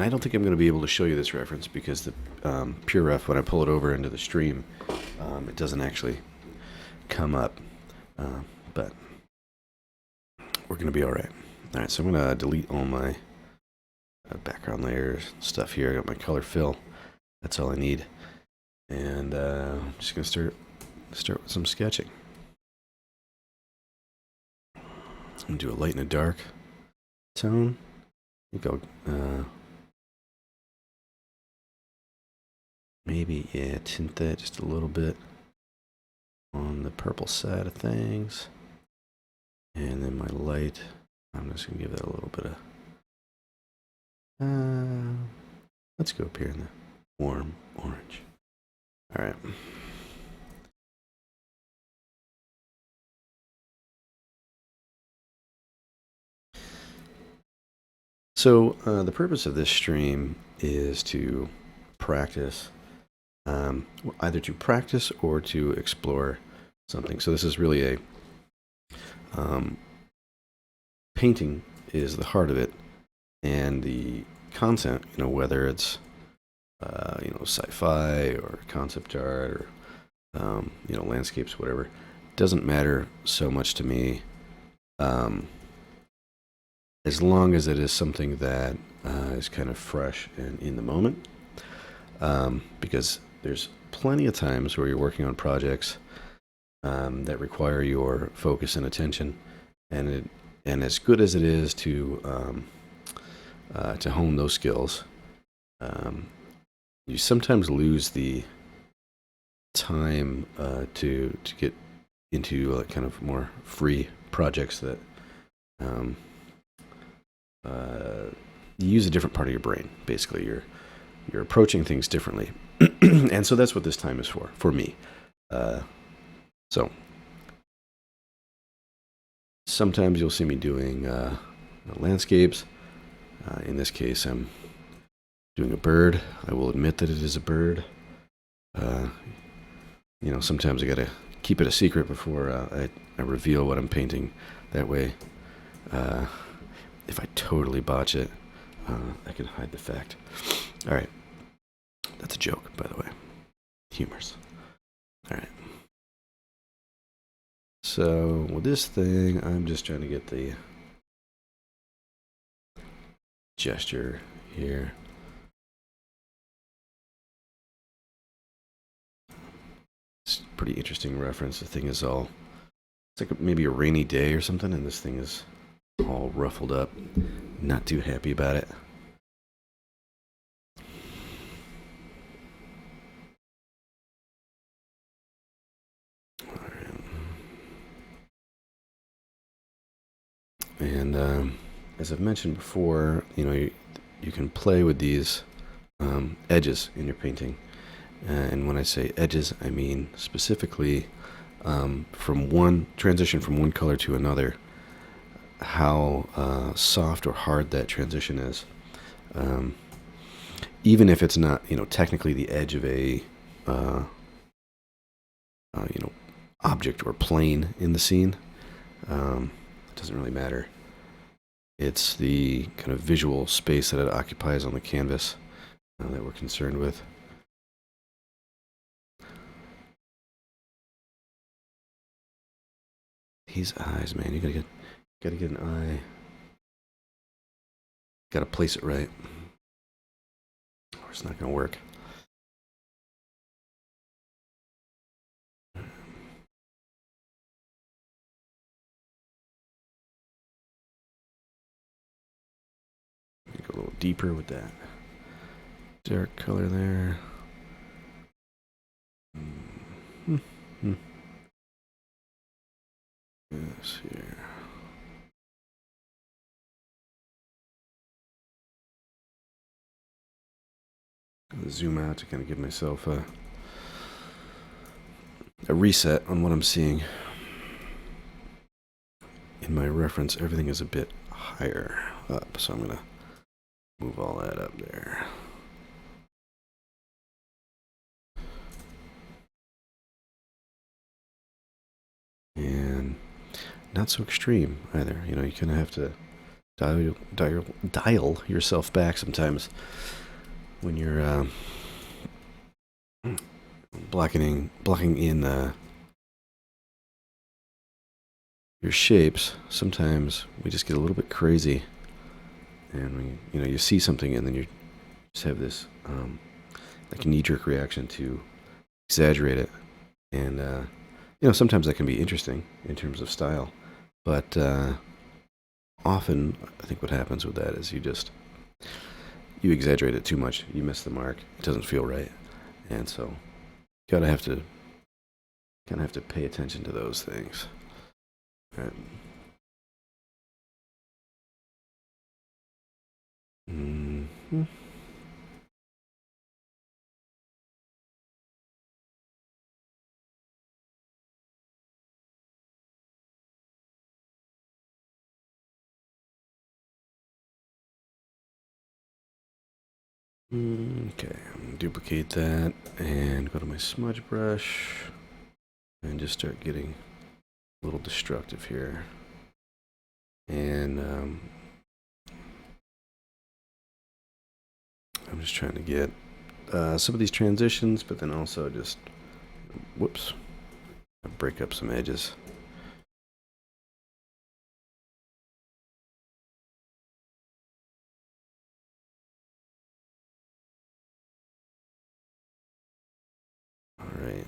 I don't think I'm going to be able to show you this reference because the pure ref, when I pull it over into the stream, it doesn't actually come up. But we're going to be all right. All right, so I'm going to delete all my background layers stuff here. I got my color fill. That's all I need. And I'm just going to start with some sketching. I'm going to do a light and a dark tone. I think I'll maybe, tint that just a little bit on the purple side of things. And then my light, I'm just going to give that a little bit of, let's go up here in the warm orange. All right. So the purpose of this stream is to practice, either to practice or to explore something. So this is really a painting is the heart of it, and the content, whether it's sci-fi or concept art or landscapes, whatever, doesn't matter so much to me. As long as it is something that is kind of fresh and in the moment, because there's plenty of times where you're working on projects that require your focus and attention, and as good as it is to hone those skills, you sometimes lose the time to get into kind of more free projects that you use a different part of your brain. Basically, you're approaching things differently, and so that's what this time is for me. So sometimes you'll see me doing landscapes. In this case, I'm doing a bird. I will admit that it is a bird. Sometimes I gotta keep it a secret before I reveal what I'm painting. That way, if I totally botch it, I can hide the fact. All right. That's a joke, by the way. Humorous. All right. So with this thing, I'm just trying to get the gesture here. It's a pretty interesting reference. The thing is it's like maybe a rainy day or something, and this thing is all ruffled up. Not too happy about it. And as I've mentioned before, you can play with these edges in your painting. And when I say edges, I mean specifically from one transition from one color to another, how soft or hard that transition is. Even if it's not, technically the edge of a object or plane in the scene. It doesn't really matter. It's the kind of visual space that it occupies on the canvas that we're concerned with. These eyes, man, you gotta get an eye. Gotta place it right, or it's not gonna work. Go a little deeper with that dark color there. Yes, here. I'll zoom out to kind of give myself a reset on what I'm seeing. In my reference, everything is a bit higher up, so I'm gonna move all that up there. And not so extreme either. You kind of have to dial yourself back sometimes when you're blocking in your shapes. Sometimes we just get a little bit crazy, and you see something, and then you just have this like a knee-jerk reaction to exaggerate it, and sometimes that can be interesting in terms of style, but often I think what happens with that is you exaggerate it too much, you miss the mark, it doesn't feel right, and so you kind of have to pay attention to those things. Right. Mm-hmm. Okay, duplicate that and go to my smudge brush and just start getting a little destructive here. And I'm just trying to get some of these transitions, but then also just, whoops, break up some edges. All right.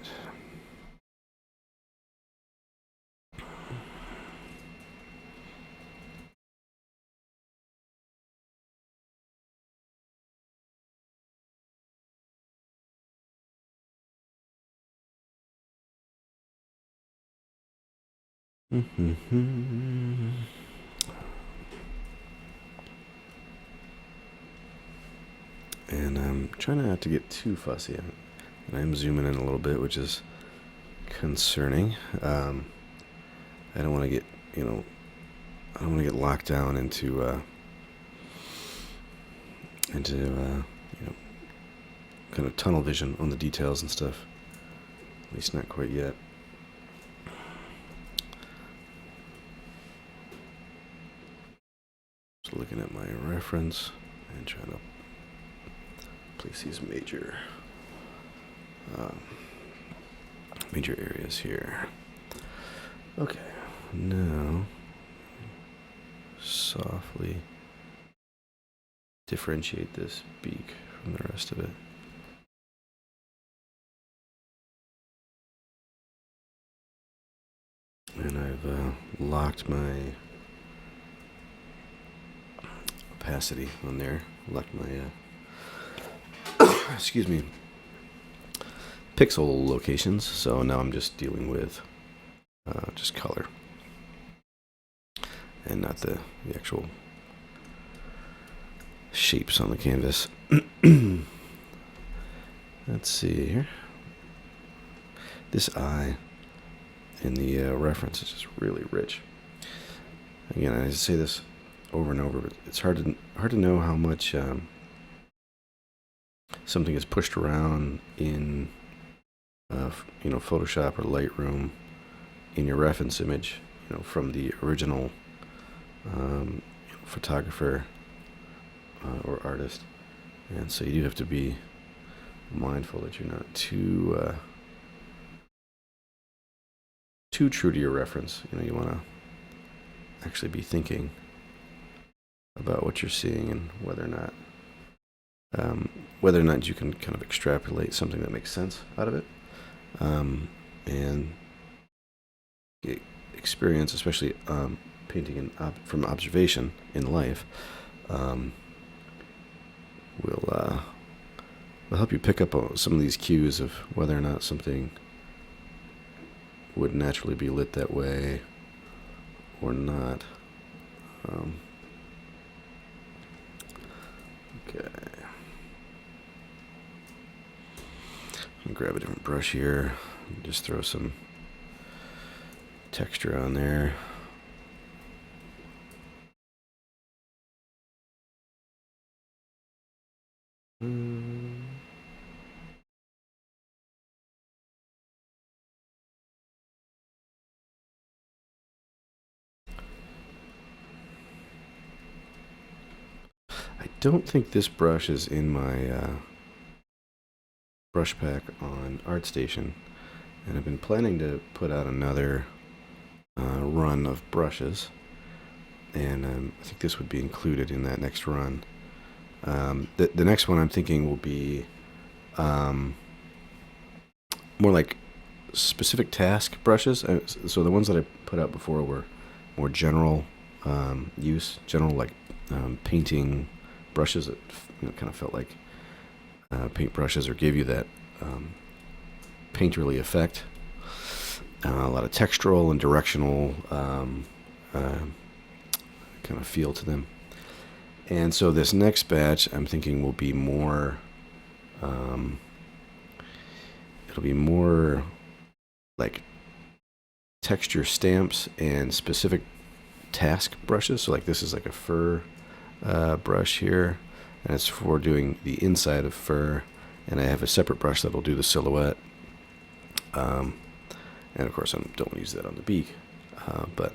And I'm trying not to get too fussy. And I'm zooming in a little bit, which is concerning. I don't want to get, I don't want to get locked down into kind of tunnel vision on the details and stuff. At least not quite yet. Just looking at my reference and trying to place these major areas here. Okay, now softly differentiate this beak from the rest of it. And I've locked my opacity on there. Locked my excuse me, pixel locations. So now I'm just dealing with just color and not the actual shapes on the canvas. Let's see here. This eye in the reference is just really rich. Again, I say this over and over, but it's hard to know how much something is pushed around in Photoshop or Lightroom in your reference image, from the original photographer or artist, and so you do have to be mindful that you're not too true to your reference. You want to actually be thinking about what you're seeing and whether or not you can kind of extrapolate something that makes sense out of it, and experience, especially painting from observation in life, will help you pick up on some of these cues of whether or not something would naturally be lit that way or not. Okay. I'll grab a different brush here. Just throw some texture on there. don't think this brush is in my brush pack on ArtStation, and I've been planning to put out another run of brushes, and I think this would be included in that next run. The next one I'm thinking will be more like specific task brushes. So the ones that I put out before were more general use, general like painting brushes that kind of felt like paint brushes or gave you that painterly effect. A lot of textural and directional kind of feel to them. And so this next batch I'm thinking will be more it'll be more like texture stamps and specific task brushes. So like this is like a fur brush here, and it's for doing the inside of fur, and I have a separate brush that will do the silhouette, and of course I don't use that on the beak, but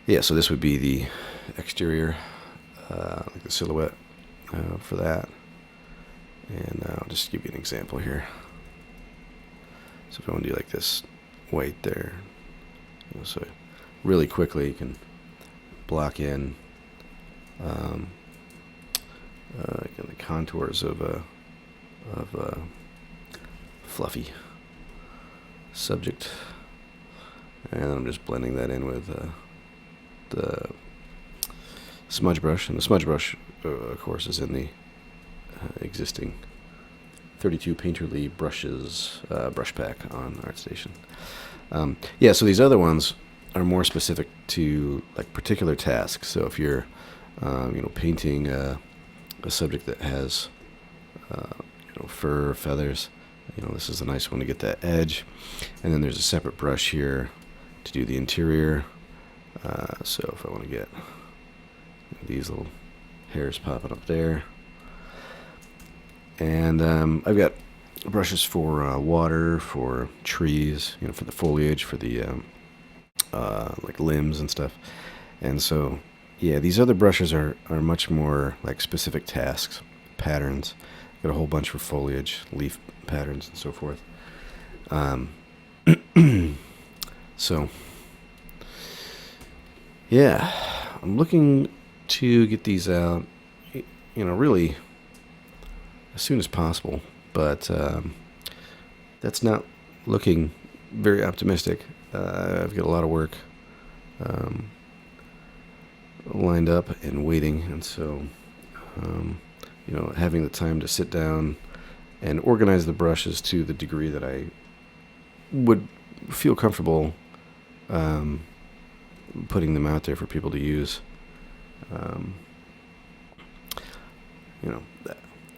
yeah, so this would be the exterior, like the silhouette for that. And I'll just give you an example here. So if I want to do like this white there, so really quickly you can block in the contours of a fluffy subject, and I'm just blending that in with the smudge brush, and the smudge brush, of course, is in the existing 32 Painterly brushes brush pack on ArtStation. Yeah, so these other ones are more specific to like particular tasks. So if you're painting a subject that has fur or feathers, this is a nice one to get that edge. And then there's a separate brush here to do the interior. So if I want to get these little hairs popping up there. And I've got brushes for water, for trees, for the foliage, for the like limbs and stuff. And so, yeah, these other brushes are much more like specific tasks, patterns. Got a whole bunch for foliage, leaf patterns, and so forth. So, yeah, I'm looking to get these out, really as soon as possible, but that's not looking very optimistic. I've got a lot of work lined up and waiting, and so having the time to sit down and organize the brushes to the degree that I would feel comfortable putting them out there for people to use.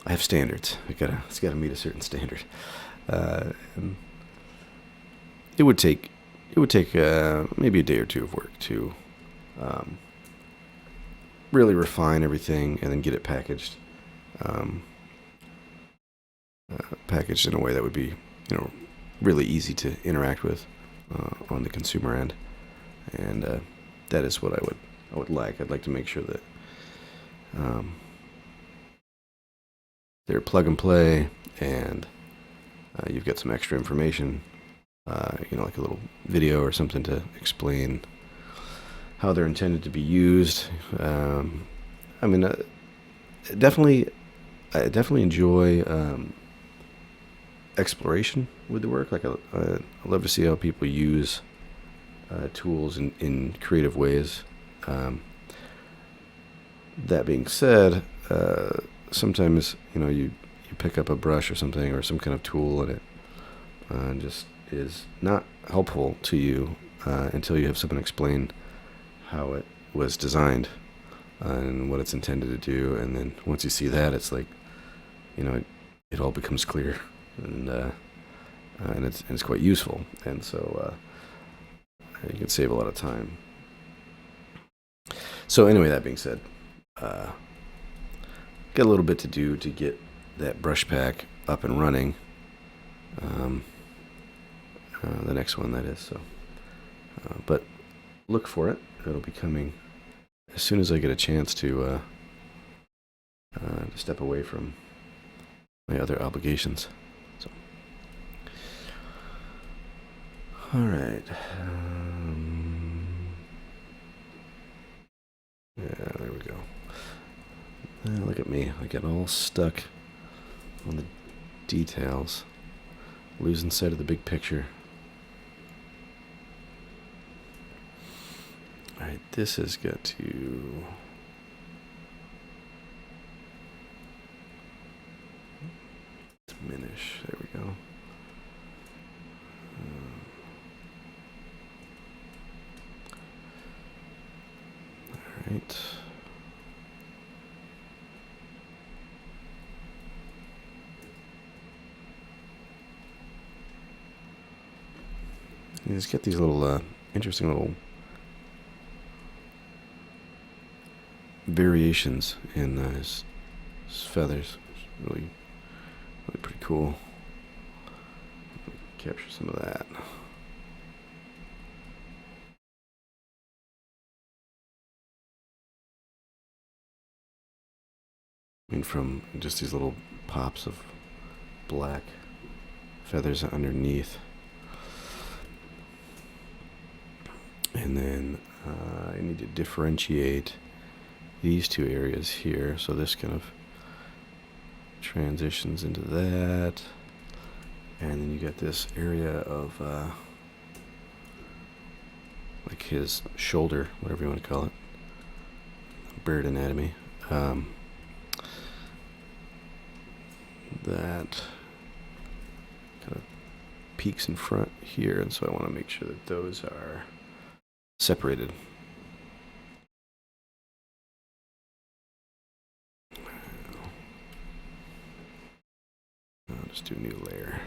I have standards. It's gotta meet a certain standard. And it would take maybe a day or two of work to really refine everything and then get it packaged in a way that would be really easy to interact with on the consumer end. And that is what I would like. I'd like to make sure that they're plug and play, and you've got some extra information, like a little video or something to explain how they're intended to be used. Definitely enjoy exploration with the work. Like I love to see how people use tools in creative ways. That being said, sometimes you pick up a brush or something or some kind of tool, and it just is not helpful to you until you have someone explain how it was designed and what it's intended to do. And then once you see that, it's like it all becomes clear, and it's quite useful. And so you can save a lot of time. So anyway, that being said, got a little bit to do to get that brush pack up and running. The next one, that is. So, but look for it. It'll be coming as soon as I get a chance to to step away from my other obligations. So, all right. Yeah, there we go. Look at me. I get all stuck on the details, losing sight of the big picture. All right, this has got to diminish. There we go. All right. He's got these little interesting little variations in his feathers. It's really pretty cool. Capture some of that. I mean, from just these little pops of black feathers underneath. And then I need to differentiate these two areas here. So this kind of transitions into that. And then you got this area of like his shoulder, whatever you want to call it. Bird anatomy. That kind of peaks in front here, and so I want to make sure that those are separated. I'll just do a new layer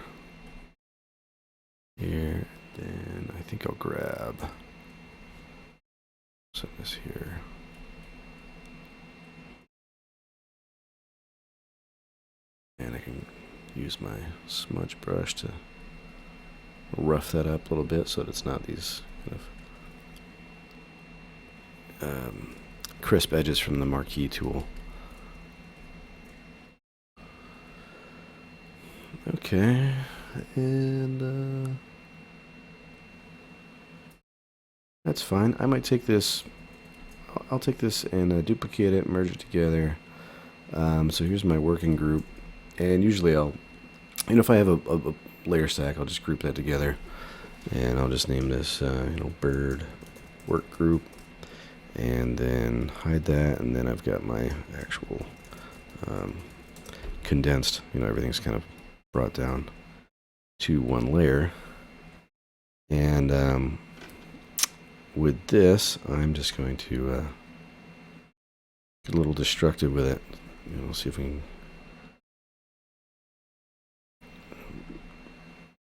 here. Then I think I'll grab some of this here. And I can use my smudge brush to rough that up a little bit so that it's not these kind of crisp edges from the marquee tool. Okay, and that's fine. I might take this, I'll take this and duplicate it, merge it together. So here's my working group. And usually I'll, if I have a layer stack, I'll just group that together. And I'll just name this, bird work group. And then hide that. And then I've got my actual condensed, everything's kind of brought down to one layer. And with this, I'm just going to get a little destructive with it. See if we can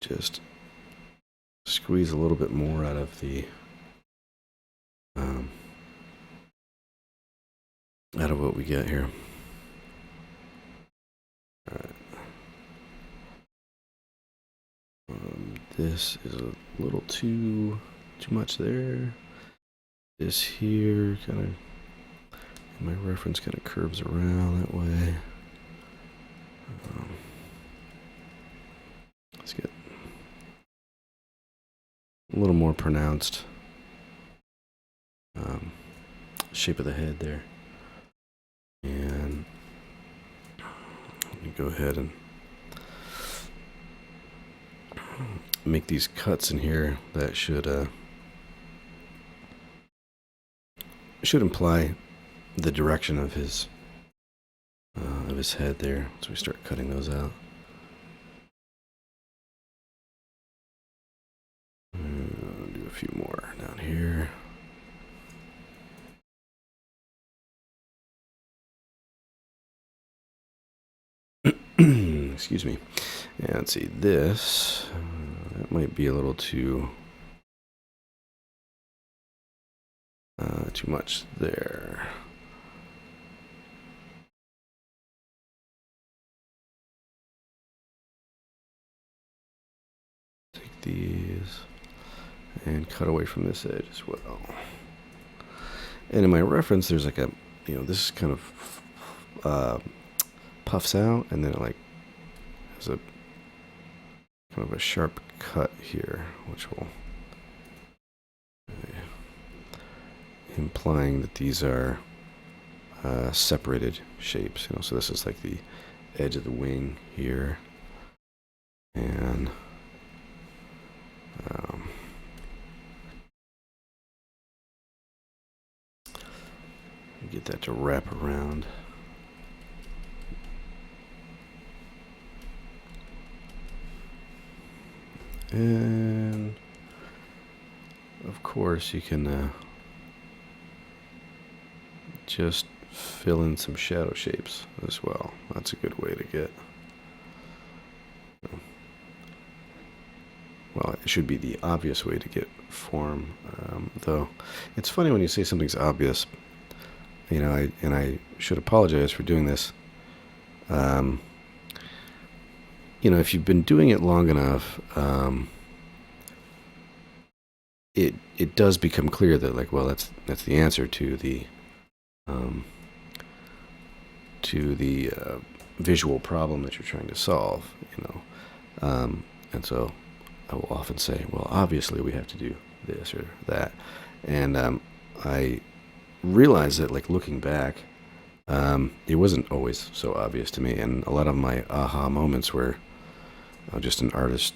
just squeeze a little bit more out of the out of what we get here. All right. This is a little too much there. This here kind of, my reference kind of curves around that way. Let's get a little more pronounced shape of the head there. And let me go ahead and make these cuts in here that should imply the direction of his head there. So we start cutting those out. Do a few more down here. Excuse me. And let's see, this that might be a little too much there. Take these and cut away from this edge as well. And in my reference, there's like a, this is kind of puffs out, and then it like has a kind of a sharp cut here, which will implying that these are separated shapes. So this is like the edge of the wing here, and get that to wrap around. And of course you can just fill in some shadow shapes as well. That's a good way to get, well, it should be the obvious way to get form, though it's funny when you say something's obvious, I should apologize for doing this. If you've been doing it long enough, it does become clear that, like, well, that's the answer to the visual problem that you're trying to solve, and so I will often say, well, obviously we have to do this or that, and I realize that, like, looking back, it wasn't always so obvious to me, and a lot of my aha moments were just an artist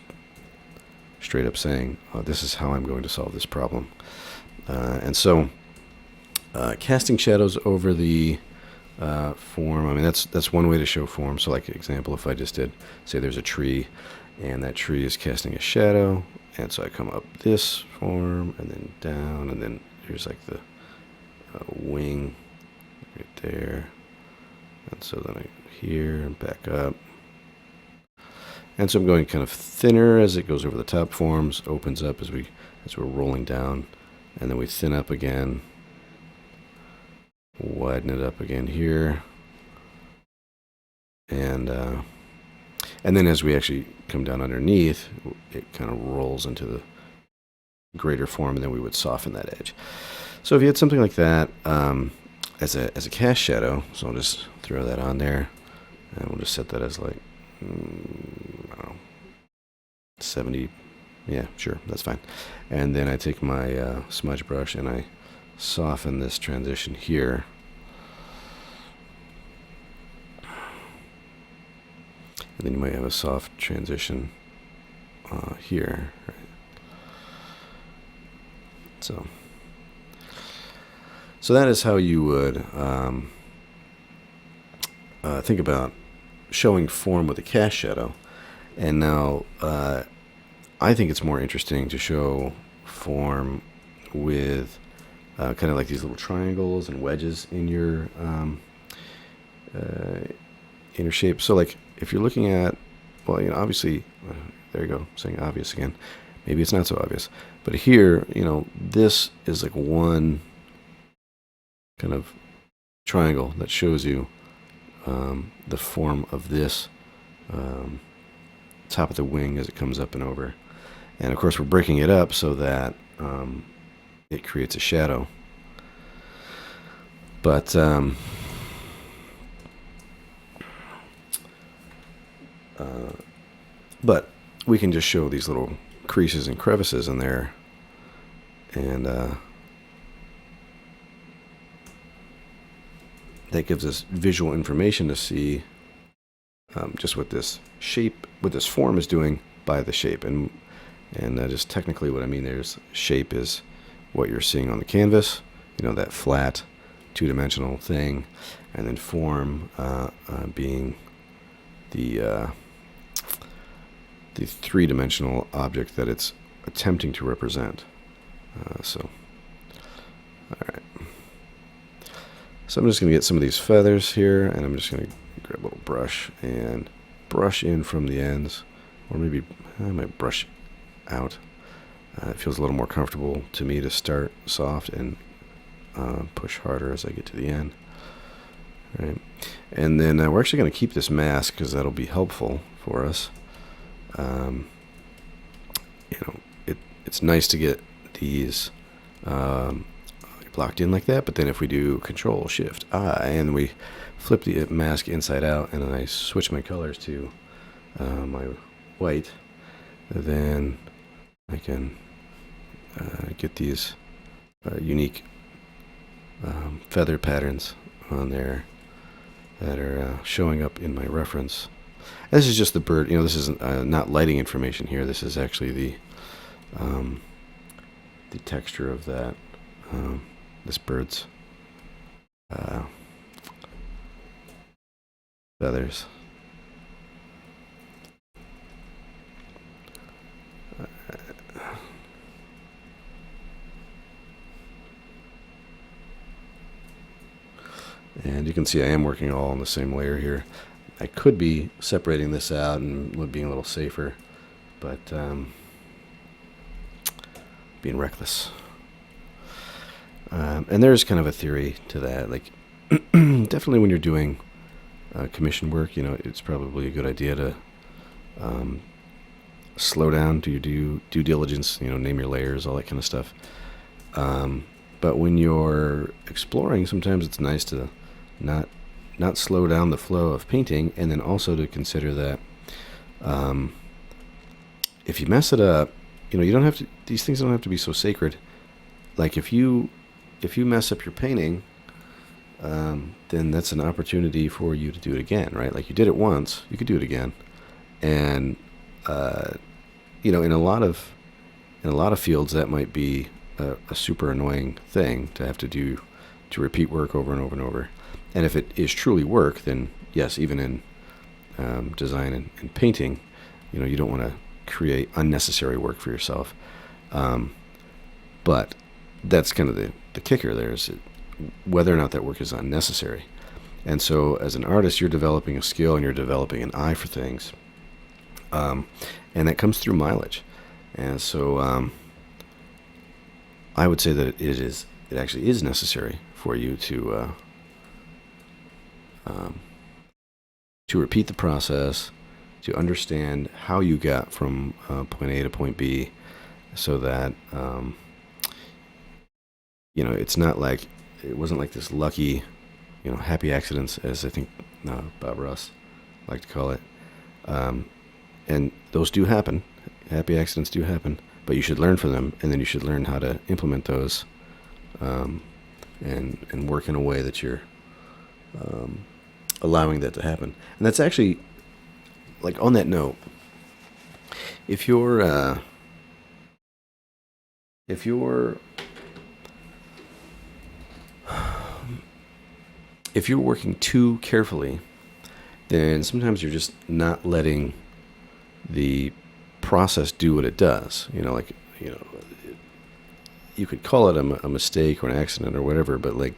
straight up saying, oh, this is how I'm going to solve this problem. And so casting shadows over the form, I mean, that's one way to show form. So, like, example, if I just did, say there's a tree, and that tree is casting a shadow, and so I come up this form, and then down, and then here's like the wing right there, and so then I here and back up. And so I'm going kind of thinner as it goes over the top forms, opens up as we're rolling down, and then we thin up again, widen it up again here, and then as we actually come down underneath, it kind of rolls into the greater form, and then we would soften that edge. So if you had something like that as a cast shadow, so I'll just throw that on there, and we'll just set that as like, I don't know, 70, yeah, sure, that's fine. And then I take my smudge brush and I soften this transition here. And then you might have a soft transition here, right? So that is how you would think about showing form with a cast shadow. And now I think it's more interesting to show form with kind of like these little triangles and wedges in your inner shape. So, like, if you're looking at, well, obviously, there you go, saying obvious again. Maybe it's not so obvious, but here, this is like one kind of triangle that shows you the form of this top of the wing as it comes up and over. And of course, we're breaking it up so that it creates a shadow. But we can just show these little creases and crevices in there, and that gives us visual information to see just what this shape, what this form is doing by the shape. And just technically what I mean there is shape is what you're seeing on the canvas, that flat two-dimensional thing, and then form being the three-dimensional object that it's attempting to represent. All right. So I'm just going to get some of these feathers here, and I'm just going to grab a little brush and brush in from the ends, or maybe I might brush out. It feels a little more comfortable to me to start soft and push harder as I get to the end. Right. And then we're actually going to keep this mask because that'll be helpful for us. It's nice to get these locked in like that. But then if we do Control Shift I and we flip the mask inside out, and then I switch my colors to my white, then I can get these unique feather patterns on there that are showing up in my reference. And this is just the bird. This is not lighting information here. This is actually the texture of that this bird's feathers. And you can see I am working all on the same layer here. I could be separating this out and being a little safer, but being reckless. And there's kind of a theory to that. Like, definitely when you're doing commission work, it's probably a good idea to slow down, do your due diligence, name your layers, all that kind of stuff. But when you're exploring, sometimes it's nice to not slow down the flow of painting, and then also to consider that if you mess it up, you don't have to. These things don't have to be so sacred. Like if you mess up your painting, then that's an opportunity for you to do it again, right? Like you did it once, you could do it again, and in a lot of fields that might be a super annoying thing to have to repeat work over and over and over. And if it is truly work, then yes, even in design and painting, you don't want to create unnecessary work for yourself. But that's kind of the kicker there, is whether or not that work is unnecessary. And so as an artist, you're developing a skill and you're developing an eye for things. And that comes through mileage. And so I would say that it actually is necessary for you to repeat the process, to understand how you got from point A to point B, so that it's not like it wasn't like this lucky, happy accidents, as I think Bob Ross liked to call it. And those do happen. Happy accidents do happen, but you should learn from them, and then you should learn how to implement those, and work in a way that you're allowing that to happen. And that's actually, like, on that note, if you're working too carefully, then sometimes you're just not letting the process do what it does. You could call it a mistake or an accident or whatever, but like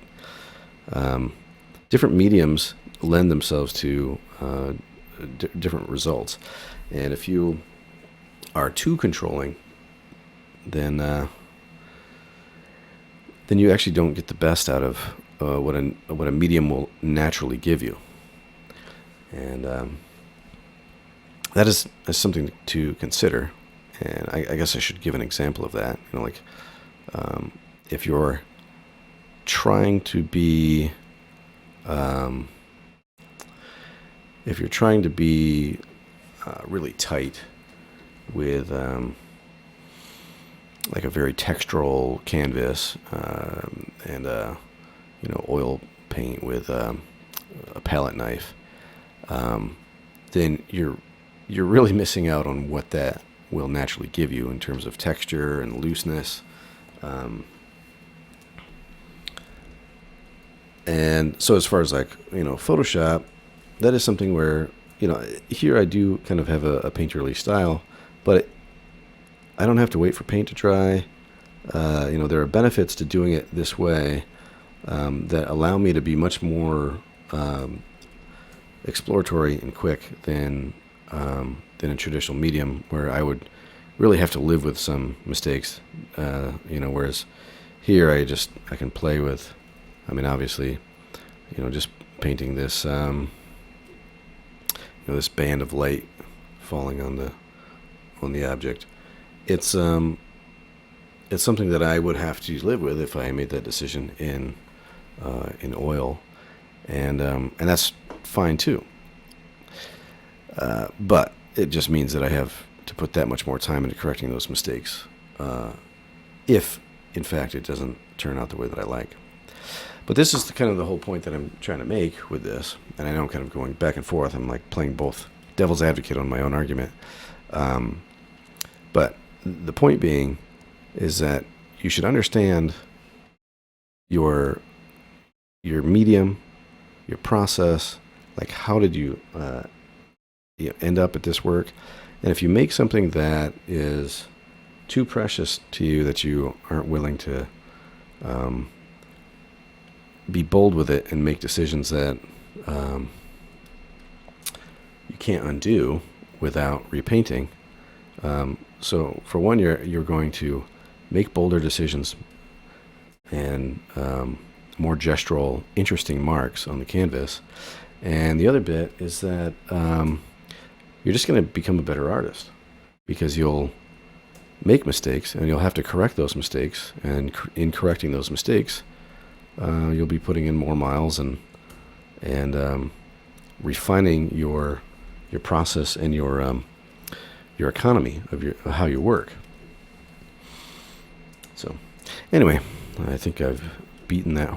different mediums lend themselves to different results. And if you are too controlling, then you actually don't get the best out of what a medium will naturally give you. And that is something to consider. And I guess I should give an example of that. If you're trying to be really tight with like a very textural canvas and oil paint with a palette knife, then you're really missing out on what that will naturally give you in terms of texture and looseness. And so as far as Photoshop, that is something where, here I do kind of have a painterly style, but I don't have to wait for paint to dry. There are benefits to doing it this way that allow me to be much more exploratory and quick than a traditional medium, where I would really have to live with some mistakes. Whereas here I can play with, obviously, just painting this, this band of light falling on the object. It's it's something that I would have to live with if I made that decision in oil, and that's fine too. But it just means that I have to put that much more time into correcting those mistakes, if in fact it doesn't turn out the way that I like. But this is kind of the whole point that I'm trying to make with this, and I know I'm kind of going back and forth. I'm like playing both devil's advocate on my own argument. But the point being is that you should understand your medium, your process, like how did you end up at this work. And if you make something that is too precious to you, that you aren't willing to be bold with it and make decisions that you can't undo without repainting. So for one, you're going to make bolder decisions and more gestural, interesting marks on the canvas. And the other bit is that you're just going to become a better artist, because you'll make mistakes and you'll have to correct those mistakes. And in correcting those mistakes, you'll be putting in more miles and refining your process and your economy of how you work. So, anyway, I think I've beaten that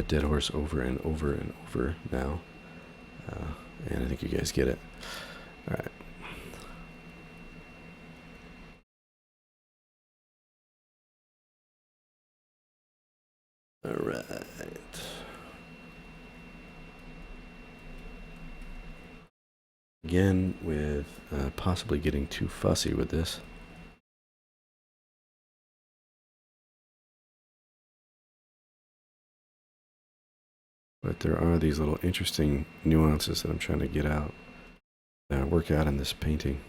dead horse over and over and over now, and I think you guys get it. All right. All right. Again, with possibly getting too fussy with this. But there are these little interesting nuances that I'm trying to get out, work out in this painting,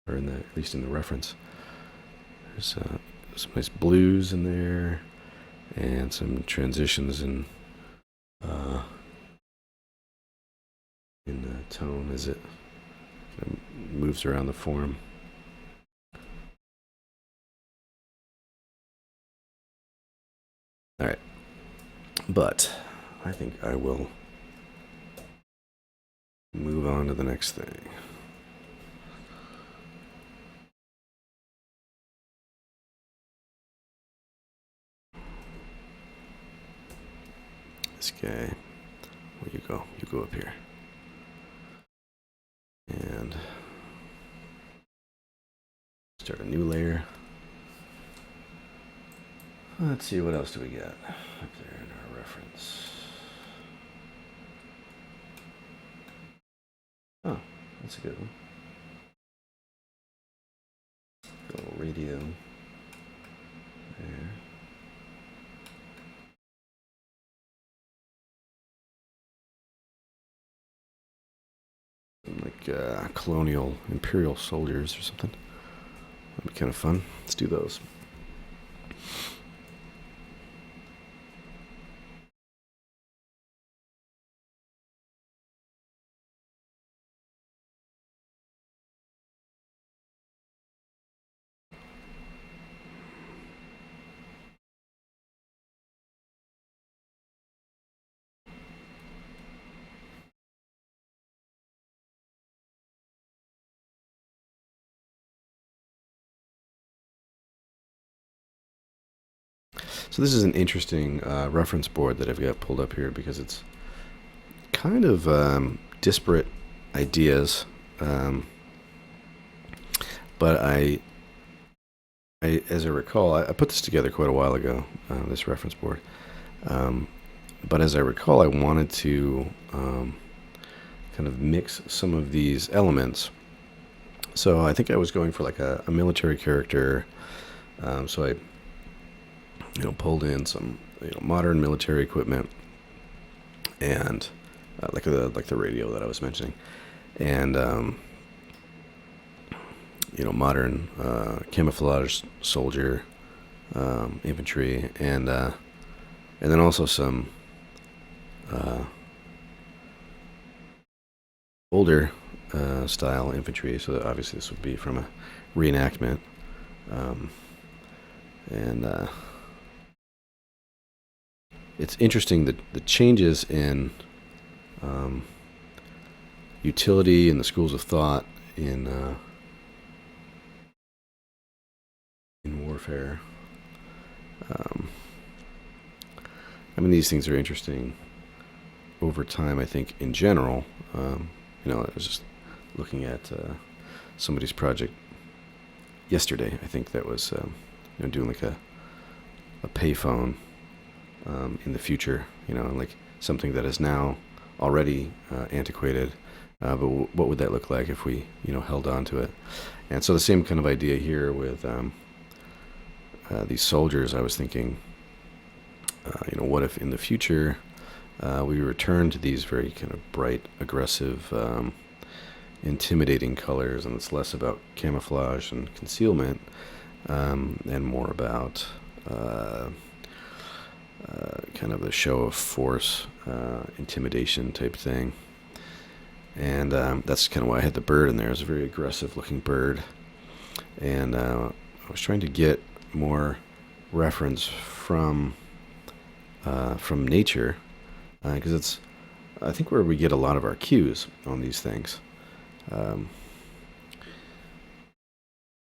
or at least in the reference. There's some nice blues in there, and some transitions in the tone as it moves around the form. All right, but I think I will move on to the next thing. This guy, where you go? You go up here. And start a new layer. Let's see, what else do we got up there in our reference? Oh, that's a good one. Little radio there. Like colonial imperial soldiers or something. That'd be kind of fun. Let's do those. So this is an interesting reference board that I've got pulled up here, because it's kind of disparate ideas, but I as I recall, I put this together quite a while ago, this reference board, but as I recall, I wanted to kind of mix some of these elements. So I think I was going for like a military character, so I pulled in some modern military equipment, and like the radio that I was mentioning, and modern camouflage soldier, infantry, and then also some older style infantry, so that obviously this would be from a reenactment. And it's interesting that the changes in utility and the schools of thought in warfare. I mean, these things are interesting over time, I think, in general. I was just looking at somebody's project yesterday. I think that was doing like a payphone in the future, like something that is now already antiquated. But what would that look like if we, held on to it? And so the same kind of idea here with these soldiers. I was thinking, what if in the future we return to these very kind of bright, aggressive, intimidating colors, and it's less about camouflage and concealment, and more about kind of the show of force, intimidation type thing. And that's kind of why I had the bird in there. It's a very aggressive looking bird. And I was trying to get more reference from nature, because it's, I think, where we get a lot of our cues on these things.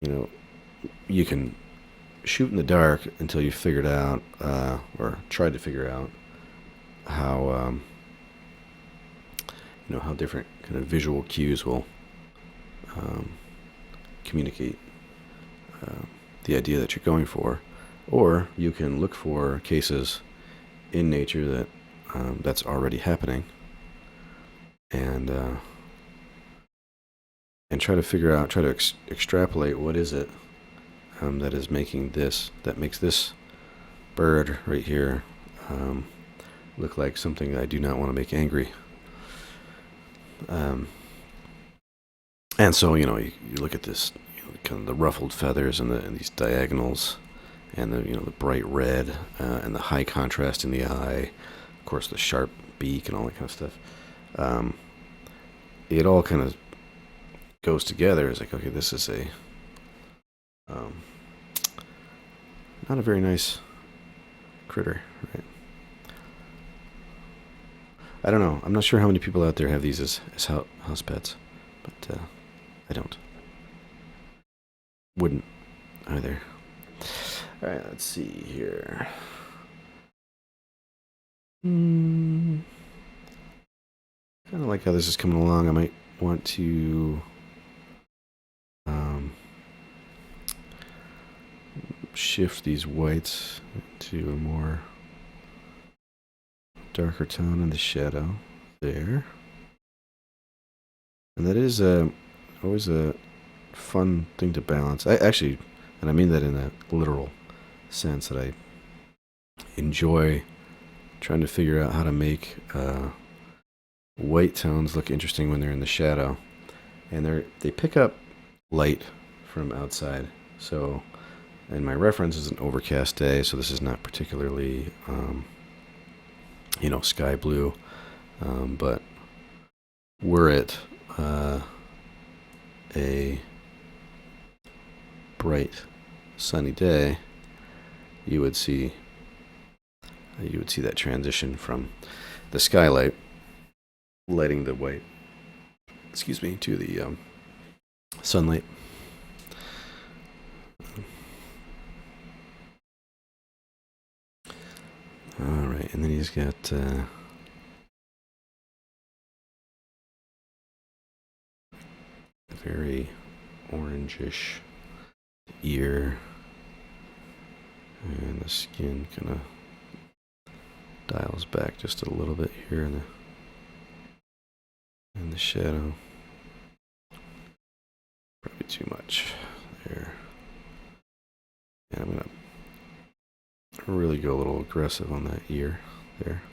You can shoot in the dark until you figured out, or tried to figure out how, how different kind of visual cues will communicate the idea that you're going for. Or you can look for cases in nature that that's already happening, and try to extrapolate what is it that is that makes this bird right here look like something that I do not want to make angry. And so, you look at this, kind of the ruffled feathers and these diagonals, and the bright red, and the high contrast in the eye, of course the sharp beak and all that kind of stuff. It all kind of goes together. It's like, okay, this is not a very nice critter, right? I don't know. I'm not sure how many people out there have these as house pets, but I don't. Wouldn't either. All right, let's see here. Kind of like how this is coming along. I might want to shift these whites to a more darker tone in the shadow there. And that is always a fun thing to balance. I actually, and I mean that in a literal sense, that I enjoy trying to figure out how to make white tones look interesting when they're in the shadow. And they pick up light from outside. So, and my reference is an overcast day, so this is not particularly sky blue, but were it a bright sunny day, you would see that transition from the skylight lighting the white, to the sunlight. All right, and then he's got very orangish ear, and the skin kind of dials back just a little bit here in the shadow. Probably too much there. And I'm gonna really go a little aggressive on that ear there.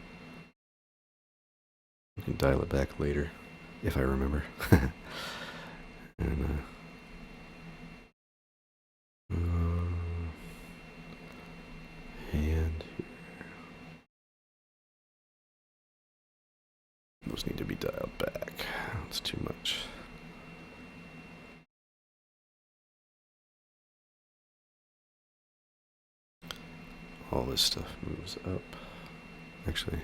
You can dial it back later if I remember. And hand here. Those need to be dialed back. That's too much. all this stuff moves up. Actually,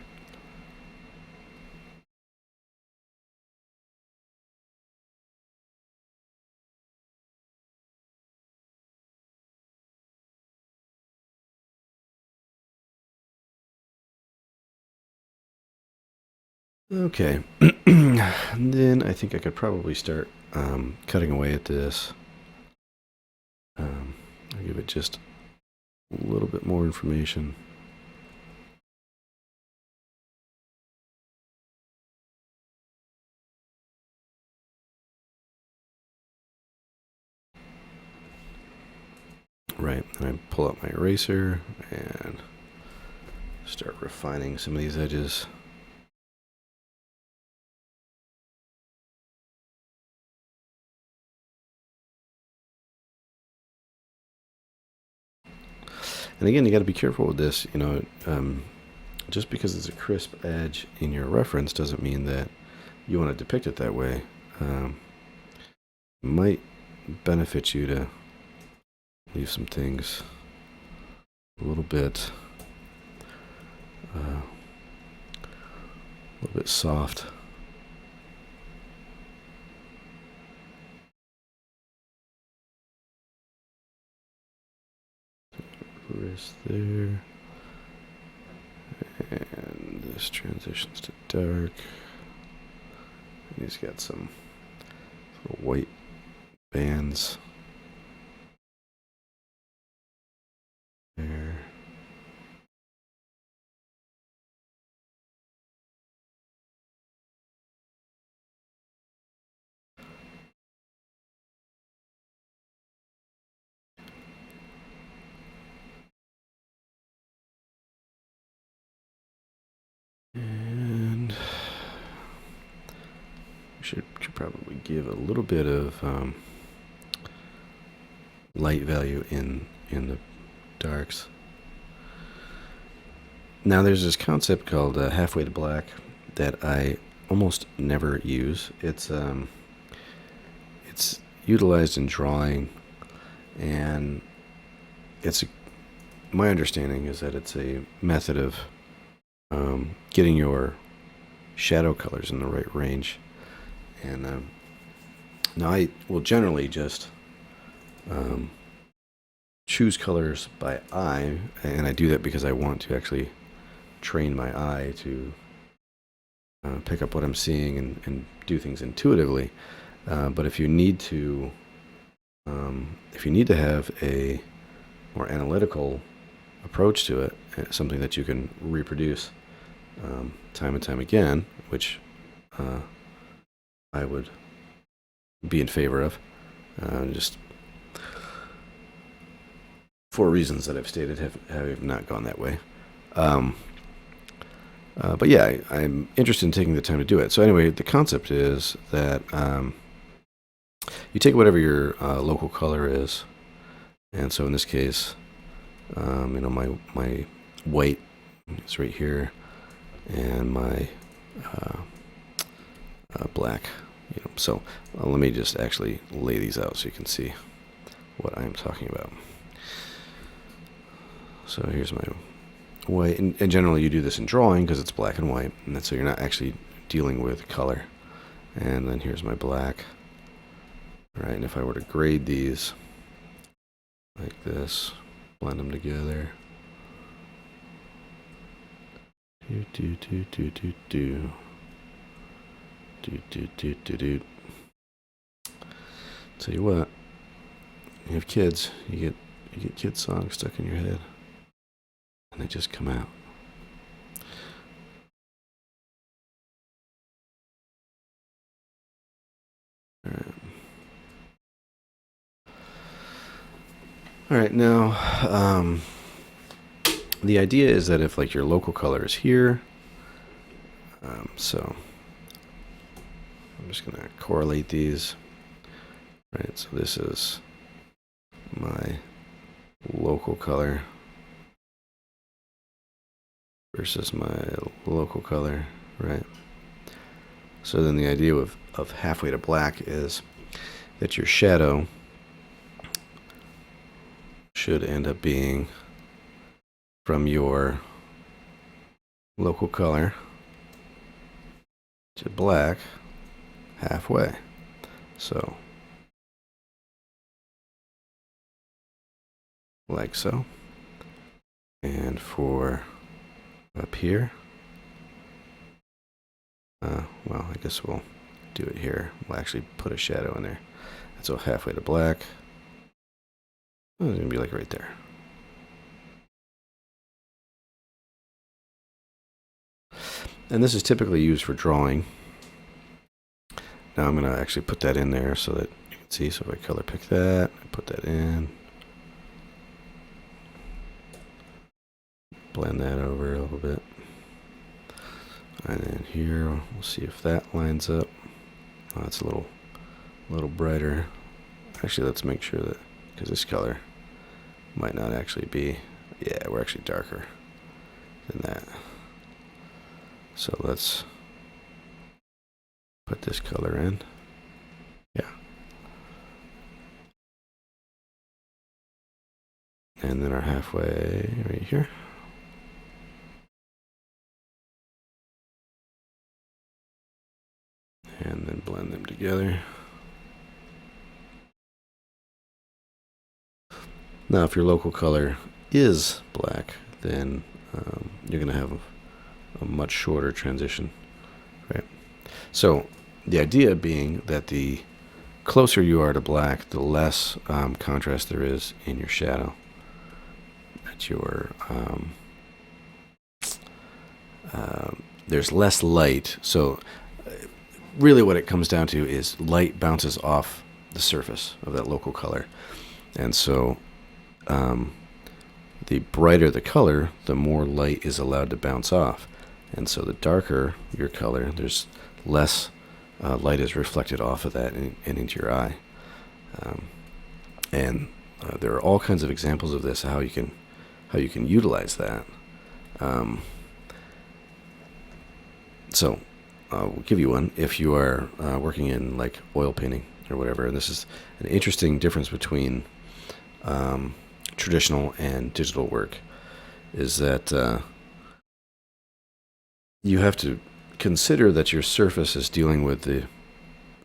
okay. Then I think I could probably start cutting away at this. I'll give it just a little bit more information. Right, and I pull out my eraser and start refining some of these edges. And again, you got to be careful with this. Just because it's a crisp edge in your reference doesn't mean that you want to depict it that way. Might benefit you to leave some things a little bit soft. Wrist there. And this transitions to dark. And he's got some little white bands there. And we should probably give a little bit of light value in the darks. Now there's this concept called halfway to black that I almost never use. It's utilized in drawing, and my understanding is that it's a method of getting your shadow colors in the right range. And now I will generally just choose colors by eye, and I do that because I want to actually train my eye to pick up what I'm seeing and do things intuitively. But if you need to have a more analytical approach to it, something that you can reproduce time and time again, which I would be in favor of, just for reasons that I've stated, have not gone that way. But yeah, I'm interested in taking the time to do it. So anyway, the concept is that you take whatever your local color is, and so in this case, my white is right here, and my black. So let me just actually lay these out so you can see what I'm talking about. So here's my white, and generally you do this in drawing because it's black and white, and so you're not actually dealing with color. And then here's my black. All right, and if I were to grade these like this, blend them together. Tell you what, you have kids, you get kid songs stuck in your head, and they just come out. All right, now the idea is that if like your local color is here, so I'm just gonna correlate these. Right, so this is my local color versus my local color, right? So then the idea of halfway to black is that your shadow should end up being from your local color to black halfway. So, like so. And for up here, well, I guess we'll do it here. We'll actually put a shadow in there. So halfway to black. Oh, it's going to be like right there. And this is typically used for drawing. Now I'm going to actually put that in there so that you can see. So if I color pick that, I put that in. Blend that over a little bit. And then here, we'll see if that lines up. Oh, it's a little brighter. Actually, let's make sure that, because this color might not actually be, yeah, we're actually darker than that. So let's put this color in. Yeah. And then our halfway right here. And then blend them together. Now, if your local color is black, then you're going to have a much shorter transition, right? So the idea being that the closer you are to black, the less contrast there is in your shadow. That your there's less light. So really what it comes down to is light bounces off the surface of that local color. And so the brighter the color, the more light is allowed to bounce off. And so the darker your color, there's less light is reflected off of that and into your eye. And there are all kinds of examples of this, how you can utilize that. So we'll give you one if you are working in like oil painting or whatever. And this is an interesting difference between traditional and digital work, is that you have to consider that your surface is dealing with the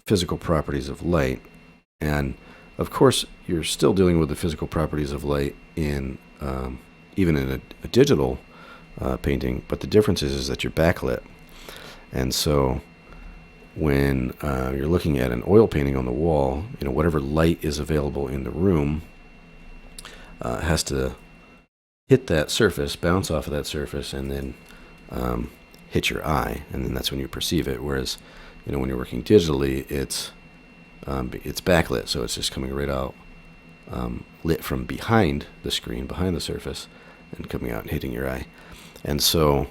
physical properties of light. And of course, you're still dealing with the physical properties of light in even in a digital painting, but the difference is that you're backlit. And so when you're looking at an oil painting on the wall, you know, whatever light is available in the room has to hit that surface, bounce off of that surface, and then hit your eye, and then that's when you perceive it. Whereas, you know, when you're working digitally, it's backlit, so it's just coming right out, lit from behind the screen, behind the surface, and coming out and hitting your eye. And so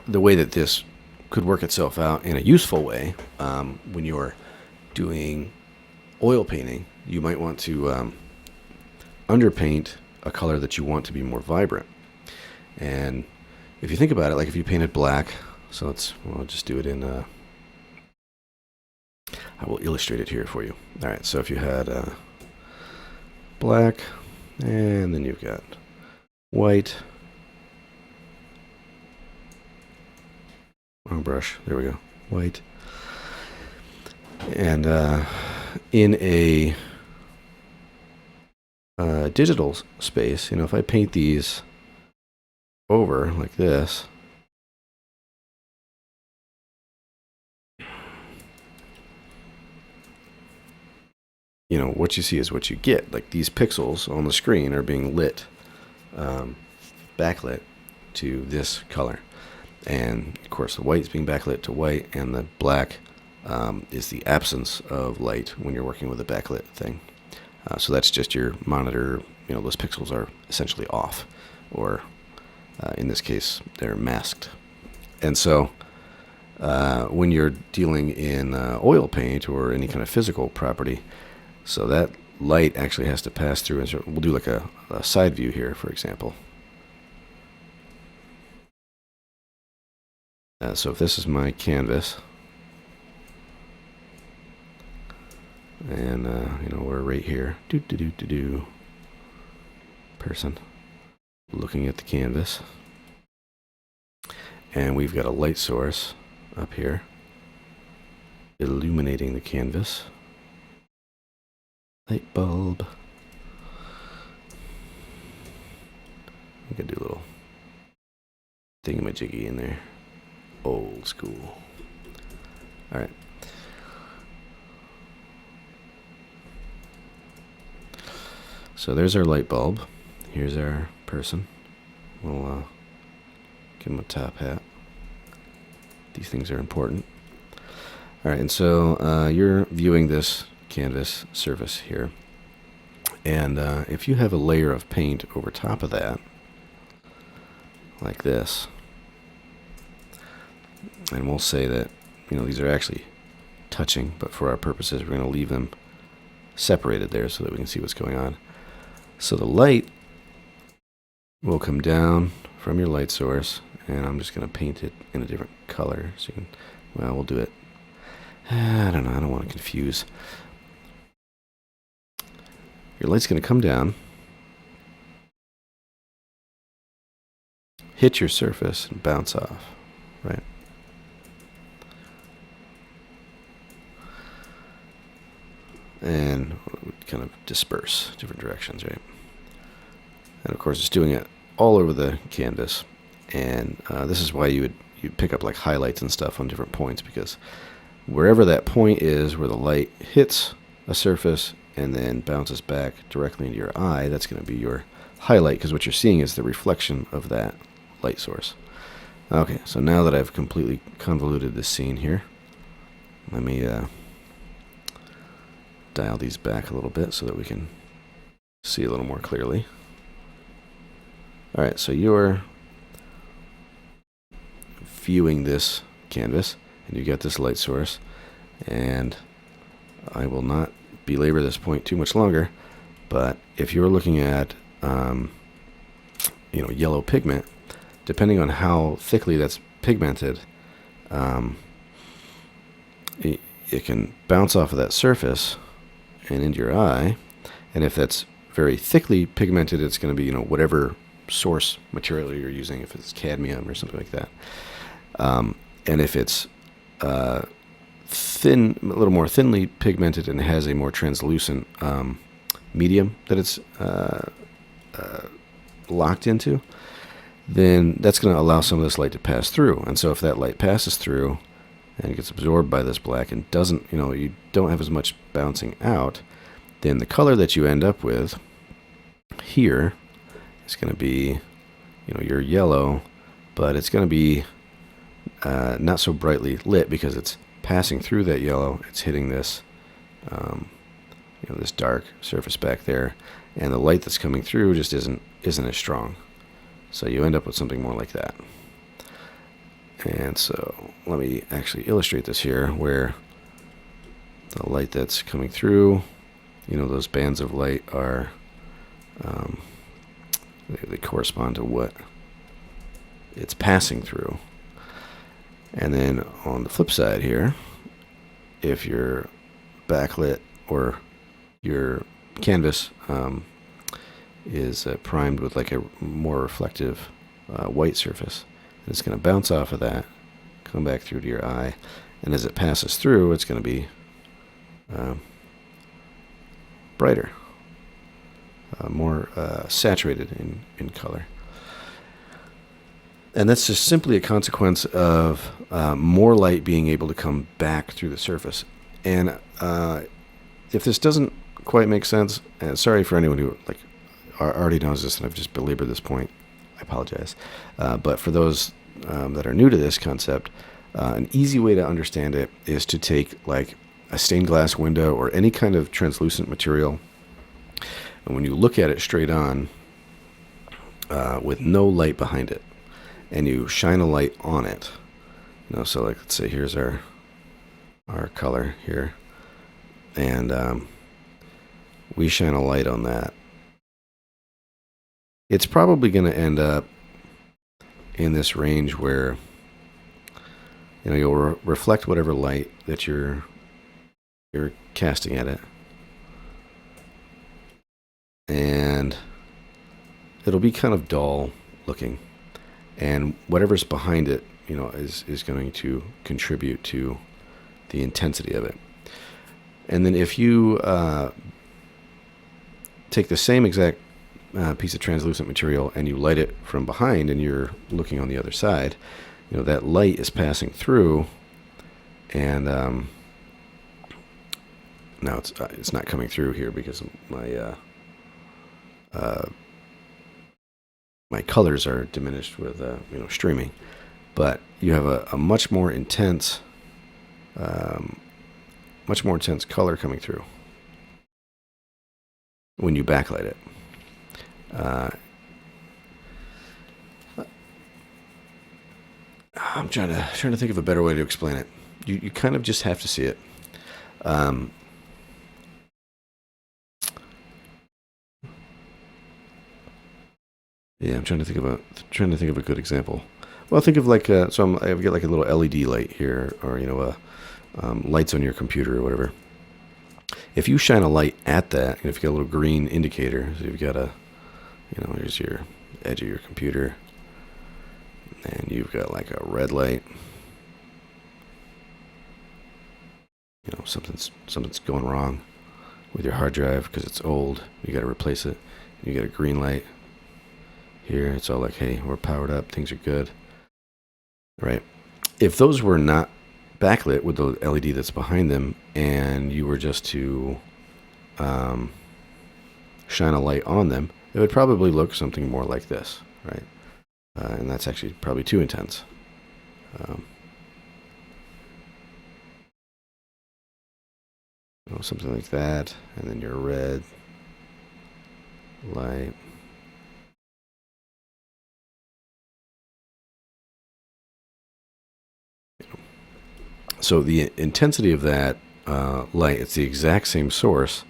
the way that this could work itself out in a useful way, when you're doing oil painting, you might want to underpaint a color that you want to be more vibrant. And if you think about it, like if you painted black, so we'll just do it in, I will illustrate it here for you. All right, so if you had black, and then you've got white, wrong brush, there we go, white, and in a digital space, you know, if I paint these over like this, you know, what you see is what you get. Like these pixels on the screen are being lit, backlit to this color. And of course the white is being backlit to white, and the black is the absence of light when you're working with a backlit thing. So that's just your monitor, you know, those pixels are essentially off, or in this case, they're masked. And so when you're dealing in oil paint or any kind of physical property, so that light actually has to pass through. And so we'll do like a side view here, for example. So if this is my canvas, and you know, we're right here, person. looking at the canvas. And we've got a light source up here illuminating the canvas. Light bulb. I could do a little thingamajiggy in there. Old school. Alright. So there's our light bulb. Here's our person. We'll give him a top hat. These things are important. Alright, and so you're viewing this canvas surface here. And if you have a layer of paint over top of that, like this, and we'll say that, you know, these are actually touching, but for our purposes, we're going to leave them separated there so that we can see what's going on. So the light will come down from your light source, and I'm just going to paint it in a different color. So you can, well, we'll do it. I don't know. I don't want to confuse. Your light's going to come down, hit your surface, and bounce off, right? And kind of disperse different directions, right? And of course, it's doing it all over the canvas. And this is why you'd pick up like highlights and stuff on different points, because wherever that point is where the light hits a surface and then bounces back directly into your eye, that's going to be your highlight, because what you're seeing is the reflection of that light source. Okay, so now that I've completely convoluted this scene here, let me dial these back a little bit so that we can see a little more clearly. Alright, so you're viewing this canvas, and you got this light source, and I will not belabor this point too much longer, but if you're looking at yellow pigment, depending on how thickly that's pigmented, it can bounce off of that surface and into your eye. And if that's very thickly pigmented, it's going to be, whatever source material you're using, if it's cadmium or something like that. And if it's thin, a little more thinly pigmented, and has a more translucent medium that it's locked into, then that's going to allow some of this light to pass through. And so if that light passes through and gets absorbed by this black and doesn't, you don't have as much bouncing out, then the color that you end up with here is going to be, your yellow, but it's going to be not so brightly lit because it's passing through that yellow. It's hitting this, this dark surface back there, and the light that's coming through just isn't as strong. So you end up with something more like that. And so let me actually illustrate this here, where the light that's coming through, those bands of light are, they correspond to what it's passing through. And then on the flip side here, if your backlit or your canvas is primed with like a more reflective white surface, and it's going to bounce off of that, come back through to your eye, and as it passes through, it's going to be brighter, more saturated in color. And that's just simply a consequence of more light being able to come back through the surface. And if this doesn't quite make sense, and sorry for anyone who already knows this and I've just belabored this point, I apologize. But for those that are new to this concept, an easy way to understand it is to take like a stained glass window or any kind of translucent material, and when you look at it straight on with no light behind it, and you shine a light on it, so like let's say here's our color here, and we shine a light on that, it's probably going to end up in this range where you'll reflect whatever light that you're casting at it, and it'll be kind of dull looking, and whatever's behind it, is going to contribute to the intensity of it. And then if you take the same exact piece of translucent material and you light it from behind and you're looking on the other side, that light is passing through, and now it's not coming through here because my colors are diminished with streaming, but you have a much more intense color coming through when you backlight it. I'm trying to think of a better way to explain it. You kind of just have to see it. Yeah, I'm trying to think of a good example. Well, think of like I've got like a little LED light here, or lights on your computer or whatever. If you shine a light at that, if you got a little green indicator, so you've got here's your edge of your computer, and you've got like a red light. Something's going wrong with your hard drive because it's old. You got to replace it. You got a green light here. It's all like, hey, we're powered up. Things are good, right? If those were not backlit with the LED that's behind them, and you were just to shine a light on them, it would probably look something more like this, right? And that's actually probably too intense. Something like that, and then your red light. So the intensity of that light, it's the exact same source,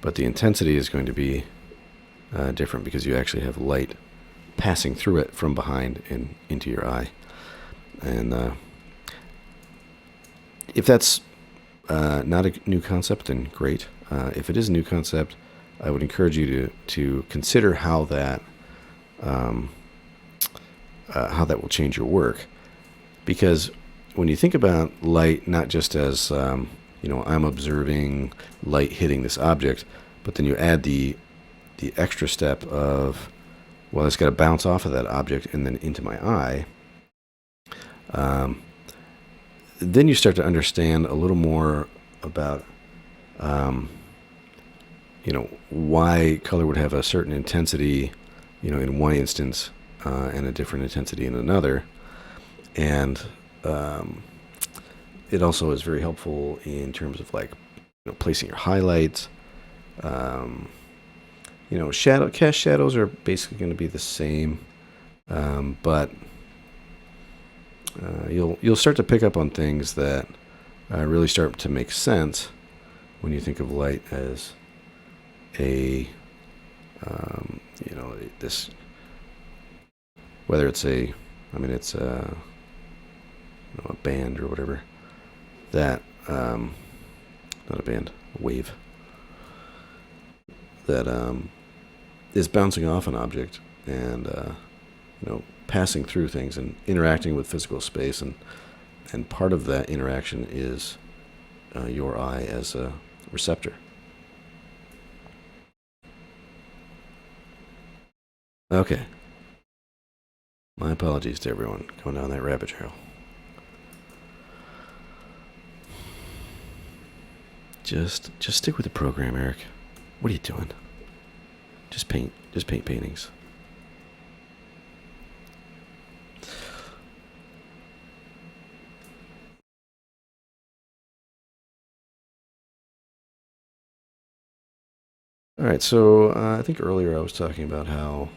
but the intensity is going to be different because you actually have light passing through it from behind and into your eye. And if that's not a new concept, then great. If it is a new concept, I would encourage you to consider how that will change your work. Because when you think about light, not just as I'm observing light hitting this object, but then you add the extra step of, well, it's got to bounce off of that object and then into my eye. Then you start to understand a little more about why color would have a certain intensity in one instance and a different intensity in another. And it also is very helpful in terms of like placing your highlights. Cast shadows are basically going to be the same, but you'll start to pick up on things that really start to make sense when you think of light as this, whether it's a band or whatever, that not a band, a wave that is bouncing off an object and passing through things and interacting with physical space, and part of that interaction is your eye as a receptor. Okay. My apologies to everyone going down that rabbit trail. Just stick with the program, Eric. What are you doing? Just paint paintings. All right, so I think earlier I was talking about how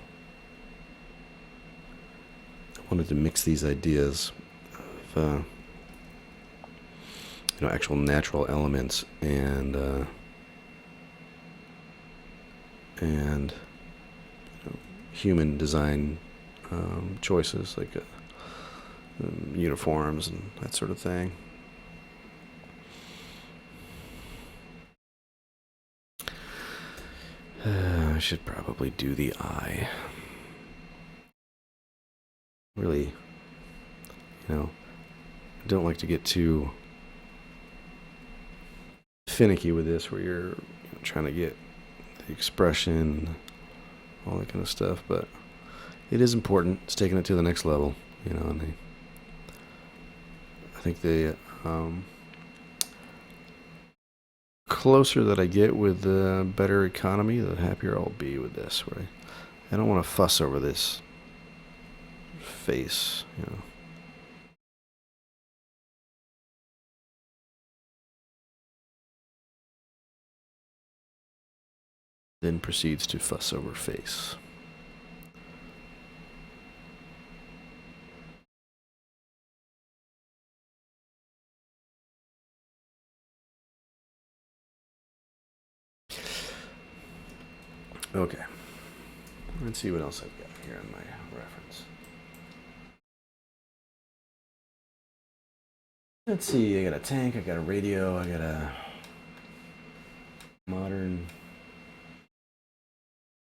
I wanted to mix these ideas of actual natural elements and human design choices like uniforms and that sort of thing. I should probably do the eye. really, I don't like to get too finicky with this where you're trying to get the expression, all that kind of stuff, but it is important. It's taking it to the next level, and I think the closer that I get with the better economy, the happier I'll be with this, where I don't want to fuss over this face, Then proceeds to fuss over face. Okay. Let's see what else I've got here in my reference. Let's see, I got a tank, I got a radio, I got a modern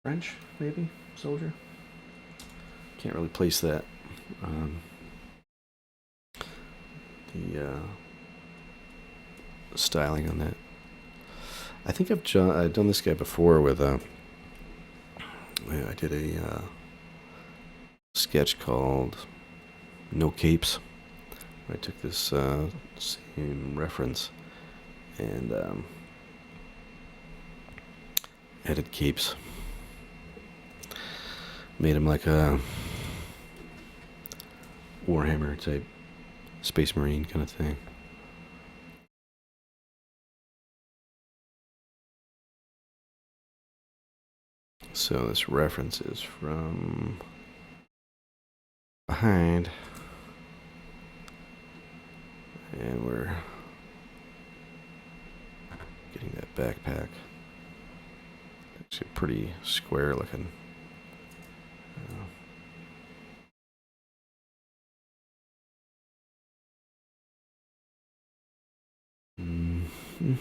French, maybe, soldier. Can't really place that. The styling on that. I think I've done this guy before with I did a sketch called No Capes. I took this same reference and added capes. Made him like a Warhammer type Space Marine kind of thing. So this reference is from behind, and we're getting that backpack. Actually pretty square looking. Mm-hmm.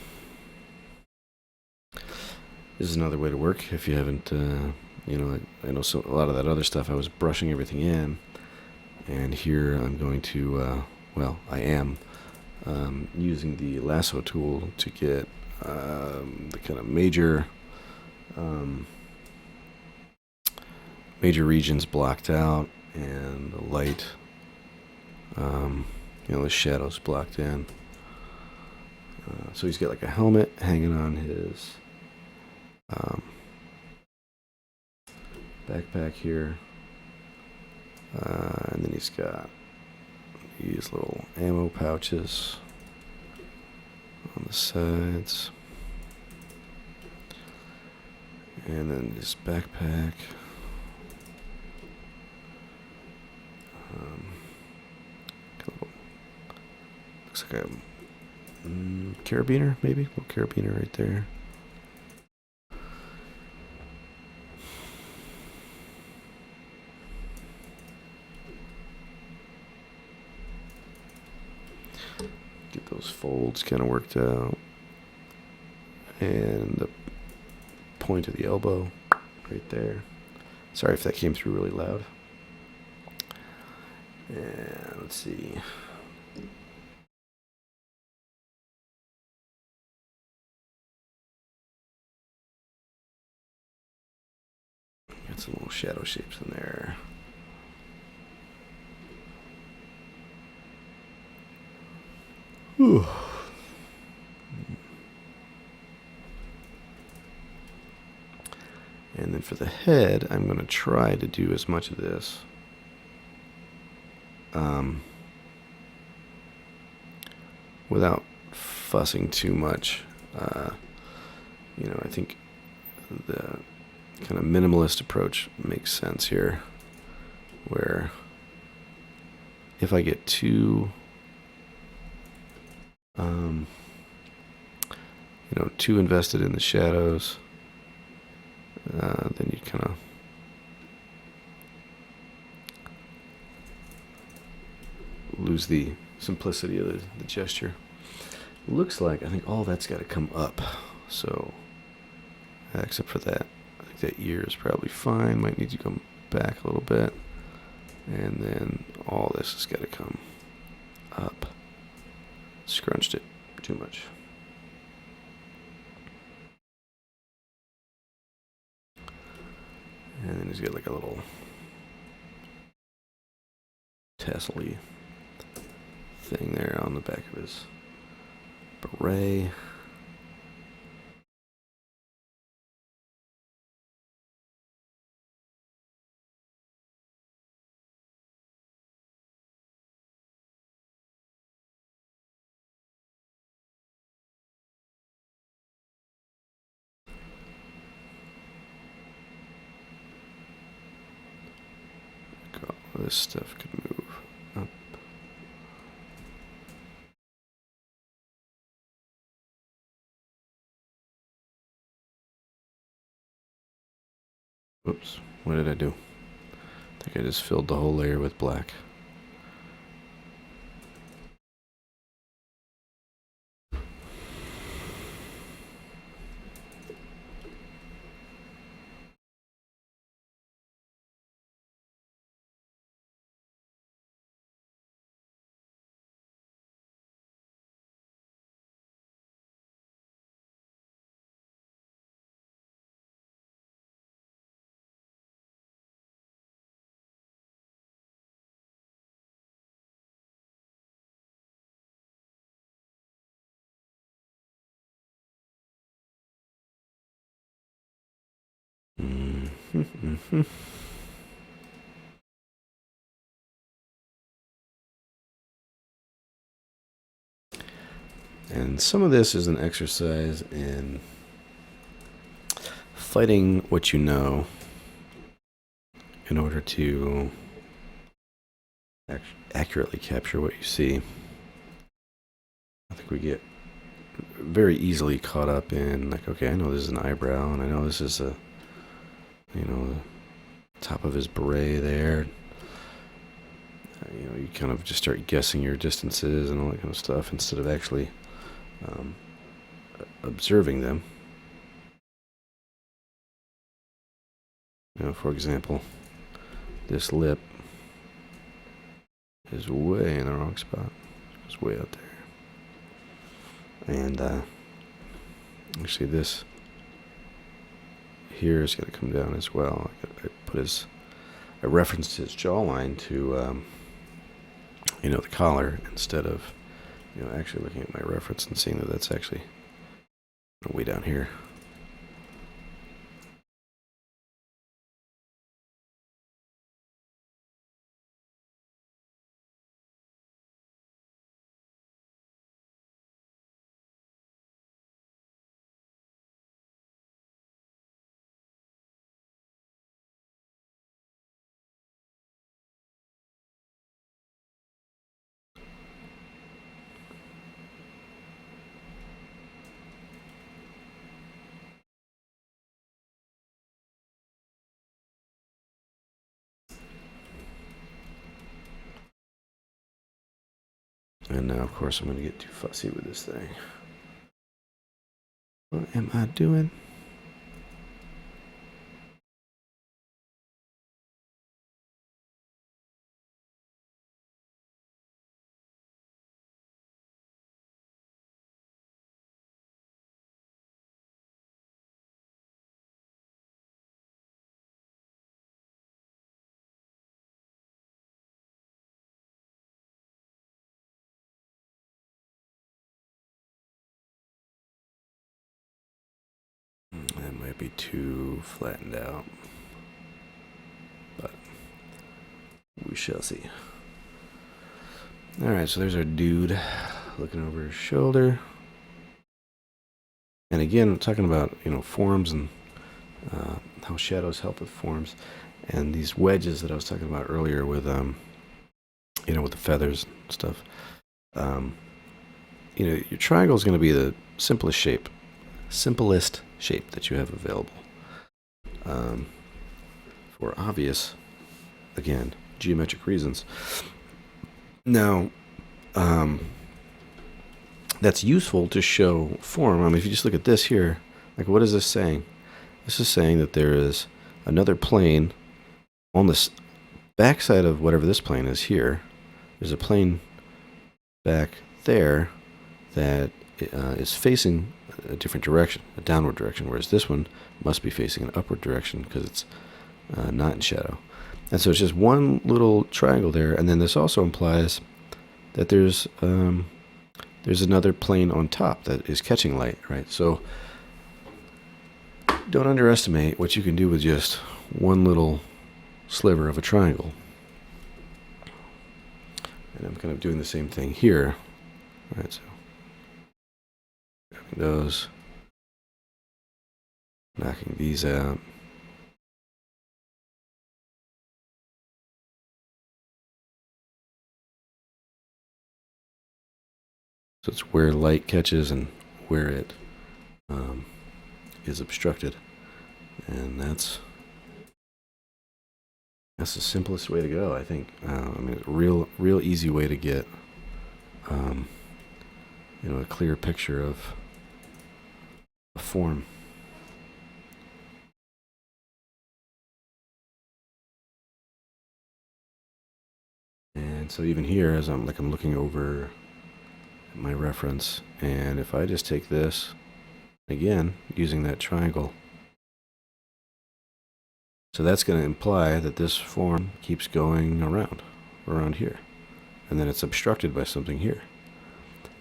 This is another way to work if you haven't, I know a lot of that other stuff I was brushing everything in, and here I'm going to, I am using the lasso tool to get the kind of major regions blocked out and the light, the shadows blocked in. So he's got like a helmet hanging on his backpack here, and then he's got these little ammo pouches on the sides, and then his backpack. Looks like a carabiner, maybe a little carabiner right there. Get those folds kind of worked out, and the point of the elbow right there. Sorry if that came through really loud. And let's see. Got some little shadow shapes in there. Whew. And then for the head, I'm going to try to do as much of this without fussing too much. I think the kind of minimalist approach makes sense here, where if I get too too invested in the shadows, then you kind of lose the simplicity of the gesture. It looks like I think all that's got to come up, so except for that, I think that ear is probably fine. Might need to come back a little bit. And then all this has got to come up. Scrunched it too much. And then he's got like a little tassel-y thing there on the back of his beret. All this stuff could move up. Whoops, what did I do? I think I just filled the whole layer with black. And some of this is an exercise in fighting what you know in order to accurately capture what you see. I think we get very easily caught up in like, okay, I know this is an eyebrow, and I know this is a, the top of his beret there. You kind of just start guessing your distances and all that kind of stuff instead of actually observing them. For example, this lip is way in the wrong spot. It's way out there. And actually this here is going to come down as well. I referenced his jawline to the collar instead of actually looking at my reference and seeing that that's actually way down here. And now, of course, I'm going to get too fussy with this thing. What am I doing? That might be too flattened out, but we shall see. Alright, so there's our dude looking over his shoulder. And again, talking about, forms and how shadows help with forms. And these wedges that I was talking about earlier with, with the feathers and stuff. Your triangle is going to be the simplest shape that you have available. For obvious, again, geometric reasons. Now, that's useful to show form. I mean, if you just look at this here, like, what is this saying? This is saying that there is another plane on this backside of whatever this plane is here, there's a plane back there that is facing a different direction, a downward direction, whereas this one must be facing an upward direction because it's not in shadow. And so it's just one little triangle there, and then this also implies that there's another plane on top that is catching light, right? So don't underestimate what you can do with just one little sliver of a triangle. And I'm kind of doing the same thing here, right? So grabbing those, knocking these out. So it's where light catches and where it is obstructed, and that's the simplest way to go, I think. I mean, it's a real easy way to get a clear picture of a form. And so even here, as I'm looking over my reference, and if I just take this again using that triangle, so that's going to imply that this form keeps going around here, and then it's obstructed by something here.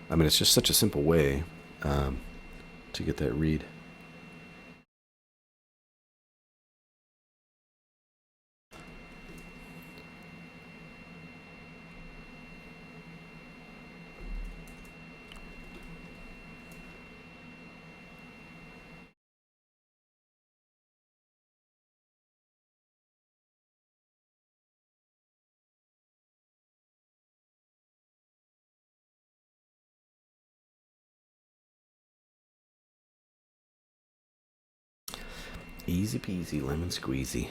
I mean, it's just such a simple way to get that read. Easy peasy, lemon squeezy.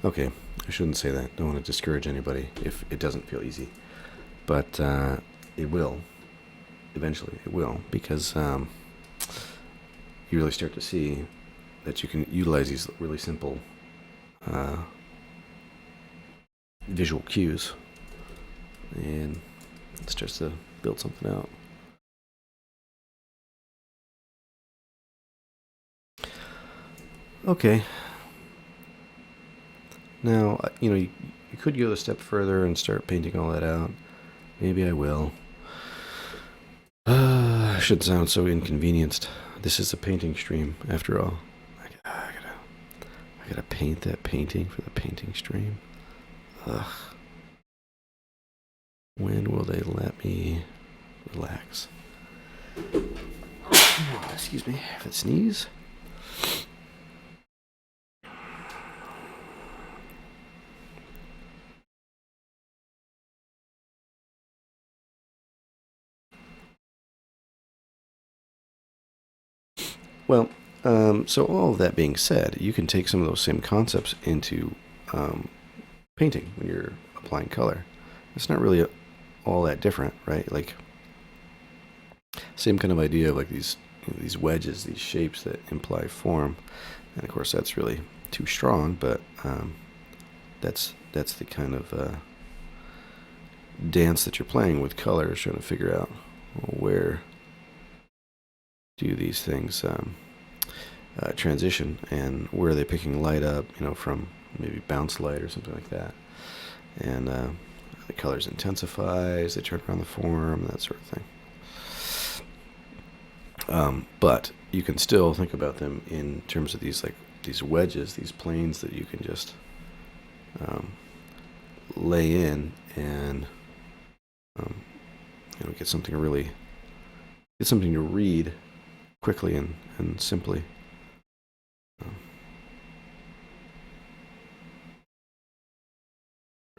Okay, I shouldn't say that. Don't want to discourage anybody if it doesn't feel easy. But it will. Eventually, it will, because you really start to see that you can utilize these really simple visual cues, and it starts to build something out. Okay. Now, you could go a step further and start painting all that out. Maybe I will. I should sound so inconvenienced. This is a painting stream, after all. I gotta paint that painting for the painting stream. Ugh. When will they let me relax? Excuse me, if I sneeze. Well, so all of that being said, you can take some of those same concepts into painting when you're applying color. It's not really all that different, right? Like, same kind of idea of like these wedges, these shapes that imply form, and of course that's really too strong, but that's the kind of dance that you're playing with color, is trying to figure out where do these things transition, and where are they picking light up, from maybe bounce light or something like that, and the colors intensify as they turn around the form, that sort of thing. But you can still think about them in terms of these wedges, these planes that you can just lay in and get something to read quickly and simply.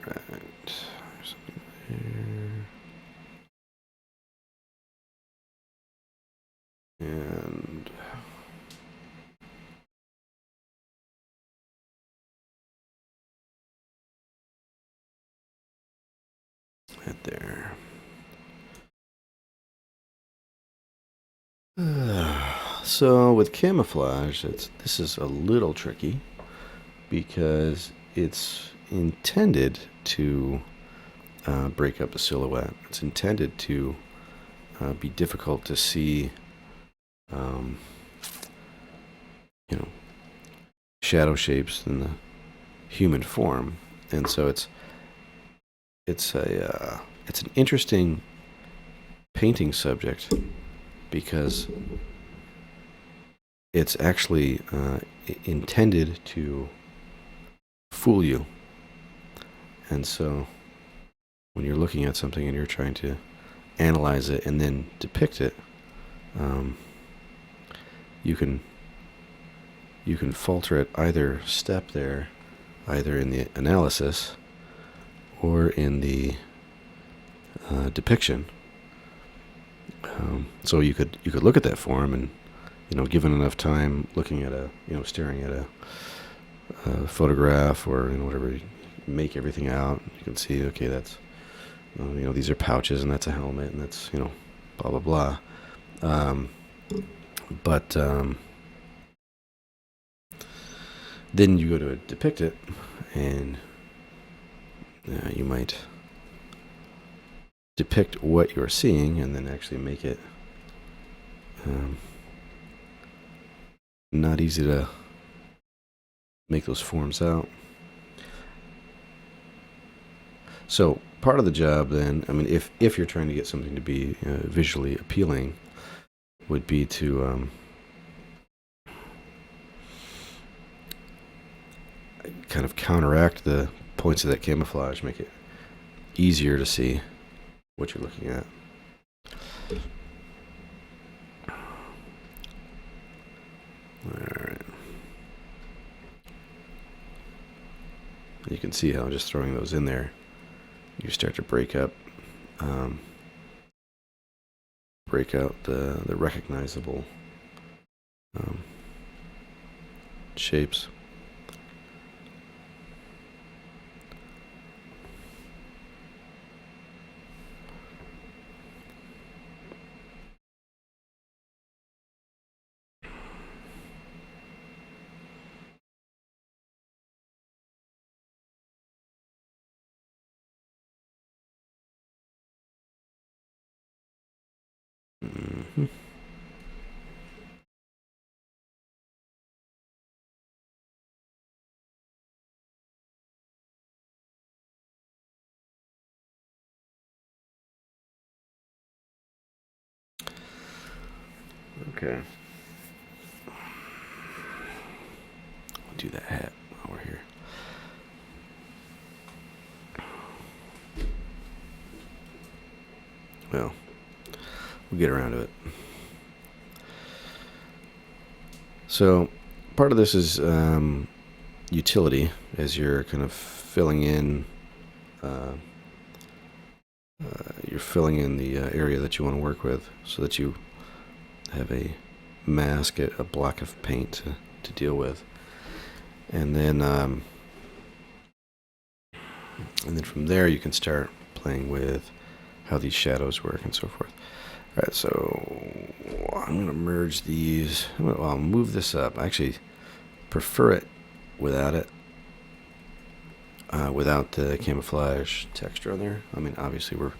Right, there's something there. And right there. So with camouflage, this is a little tricky because it's intended to break up the silhouette. It's intended to be difficult to see, um, you know, shadow shapes in the human form, and so it's an interesting painting subject because it's actually intended to fool you. And so when you're looking at something and you're trying to analyze it and then depict it, you can falter at either step there, either in the analysis or in the depiction. So you could look at that form and, given enough time looking at staring at a photograph or whatever, you make everything out. You can see, okay, that's these are pouches and that's a helmet and that's blah blah blah. But then you go to depict it, and you might depict what you're seeing and then actually make it not easy to make those forms out. So part of the job then, if you're trying to get something to be visually appealing, would be to kind of counteract the points of that camouflage, make it easier to see what you're looking at. Alright. You can see how just throwing those in there, you start to break out the recognizable shapes. Mm-hmm. Okay. I'll do that hat while we're here. Well, we'll get around to it. So part of this is utility, as you're kind of filling in the area that you want to work with, so that you have a mask, a block of paint to deal with, and then from there you can start playing with how these shadows work and so forth. All right, so I'm going to merge these. I'll move this up. I actually prefer it without it, without the camouflage texture on there. Obviously we're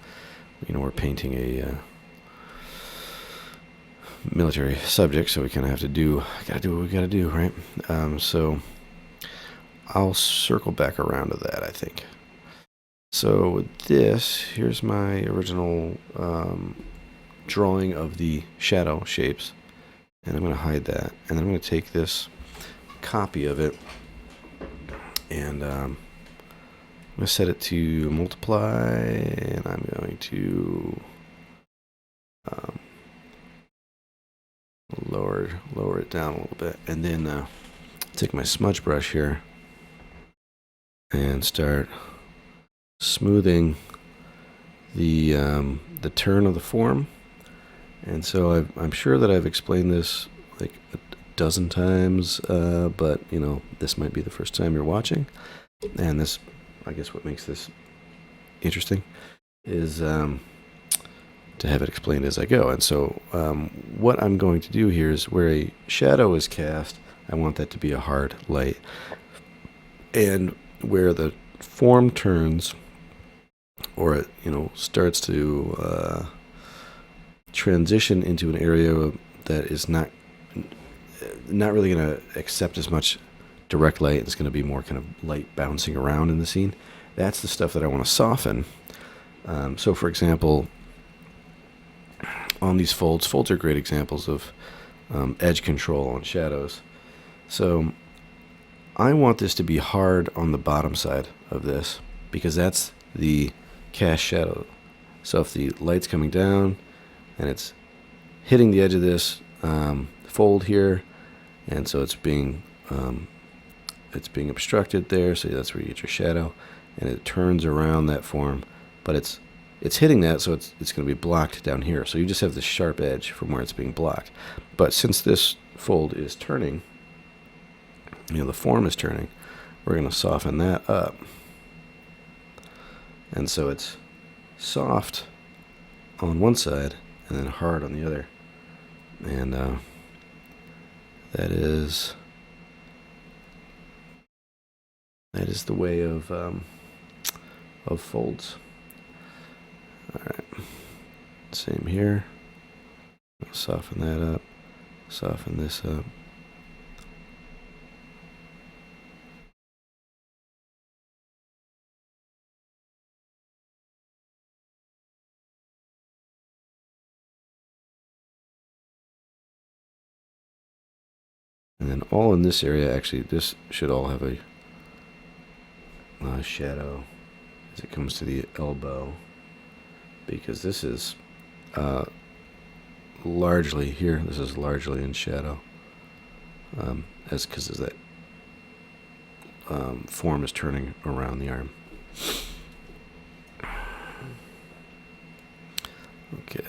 painting a military subject, so we kind of have to gotta do what we gotta do, right? So I'll circle back around to that, I think. So with this, here's my original drawing of the shadow shapes, and I'm going to hide that, and then I'm going to take this copy of it, and I'm going to set it to multiply, and I'm going to lower it down a little bit, and then take my smudge brush here and start smoothing the turn of the form. And so I'm sure that I've explained this like a dozen times, but this might be the first time you're watching, and this, I guess, what makes this interesting is to have it explained as I go. And so what I'm going to do here is where a shadow is cast, I want that to be a hard light. And where the form turns, or it starts to transition into an area that is not really going to accept as much direct light, it's going to be more kind of light bouncing around in the scene. That's the stuff that I want to soften. So for example, on these folds are great examples of edge control on shadows. So I want this to be hard on the bottom side of this, because that's the cast shadow. So if the light's coming down and it's hitting the edge of this fold here, and so it's being obstructed there, so that's where you get your shadow, and it turns around that form, but it's hitting that, so it's going to be blocked down here. So you just have this sharp edge from where it's being blocked. But since this fold is turning, the form is turning, we're going to soften that up. And so it's soft on one side and then hard on the other. And that is the way of folds. All right, same here. I'll soften that up, soften this up. And then all in this area, actually, this should all have a shadow as it comes to the elbow, because this is largely here. This is largely in shadow, because that form is turning around the arm. Okay,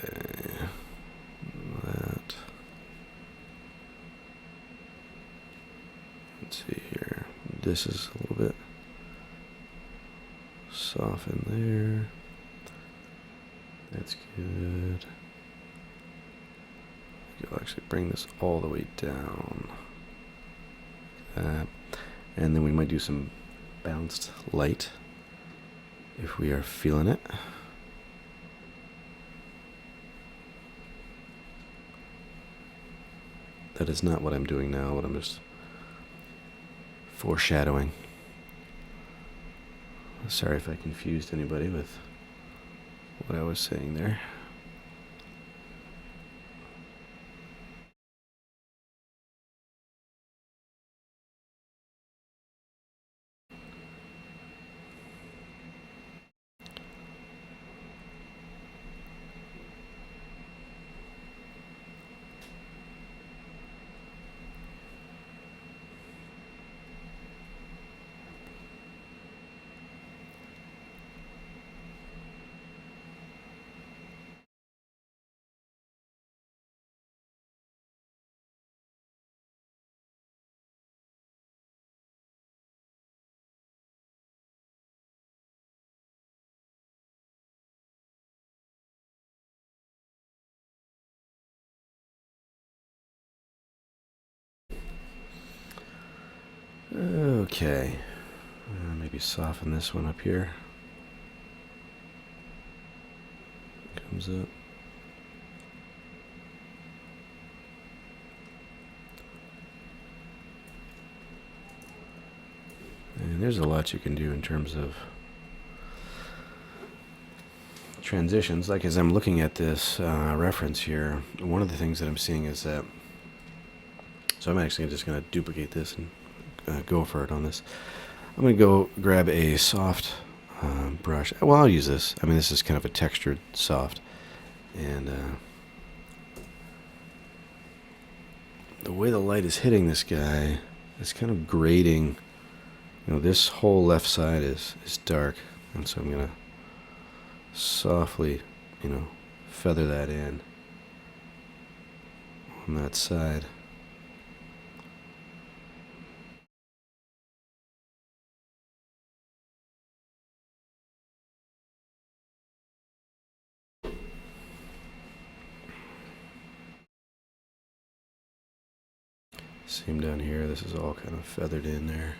that. Let's see here. This is a little bit soften there. That's good. I'll actually bring this all the way down. That. And then we might do some bounced light if we are feeling it. That is not what I'm doing now, but I'm just foreshadowing. Sorry if I confused anybody with what I was saying there. Okay, maybe soften this one up here. Comes up. And there's a lot you can do in terms of transitions. Like as I'm looking at this reference here, one of the things that I'm seeing is that, so I'm actually just going to duplicate this and go for it on this. I'm going to go grab a soft brush. Well, I'll use this. I mean, this is kind of a textured soft. And the way the light is hitting this guy, it's kind of grading. This whole left side is dark. And so I'm going to softly, feather that in on that side. Same down here. This is all kind of feathered in there.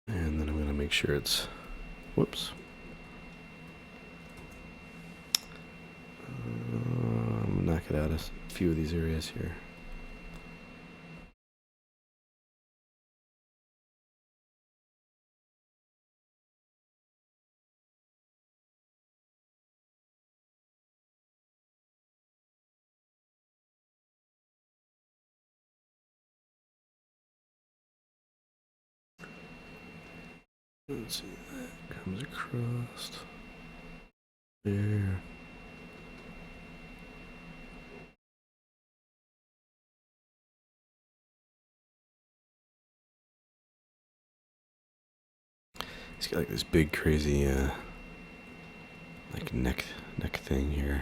And then I'm going to make sure it's, whoops. I'm going to knock it out a few of these areas here. Let's see, that comes across there. He's got like this big crazy like neck thing here.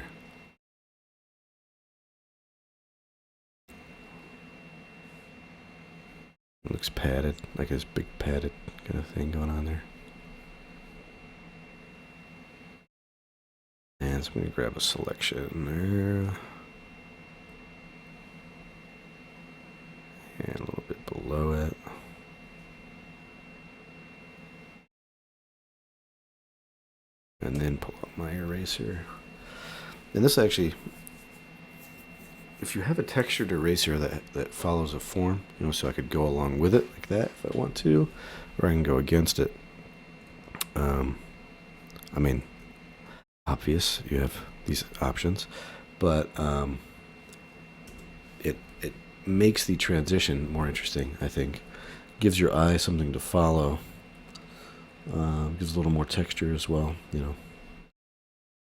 It looks padded, like this big padded kind of thing going on there. And so I'm going to grab a selection there. And a little bit below it. And then pull up my eraser. And this actually, if you have a textured eraser that follows a form, you know, so I could go along with it like that if I want to, or I can go against it. I mean, obvious, you have these options, but it makes the transition more interesting, I think. Gives your eye something to follow. Gives a little more texture as well, you know.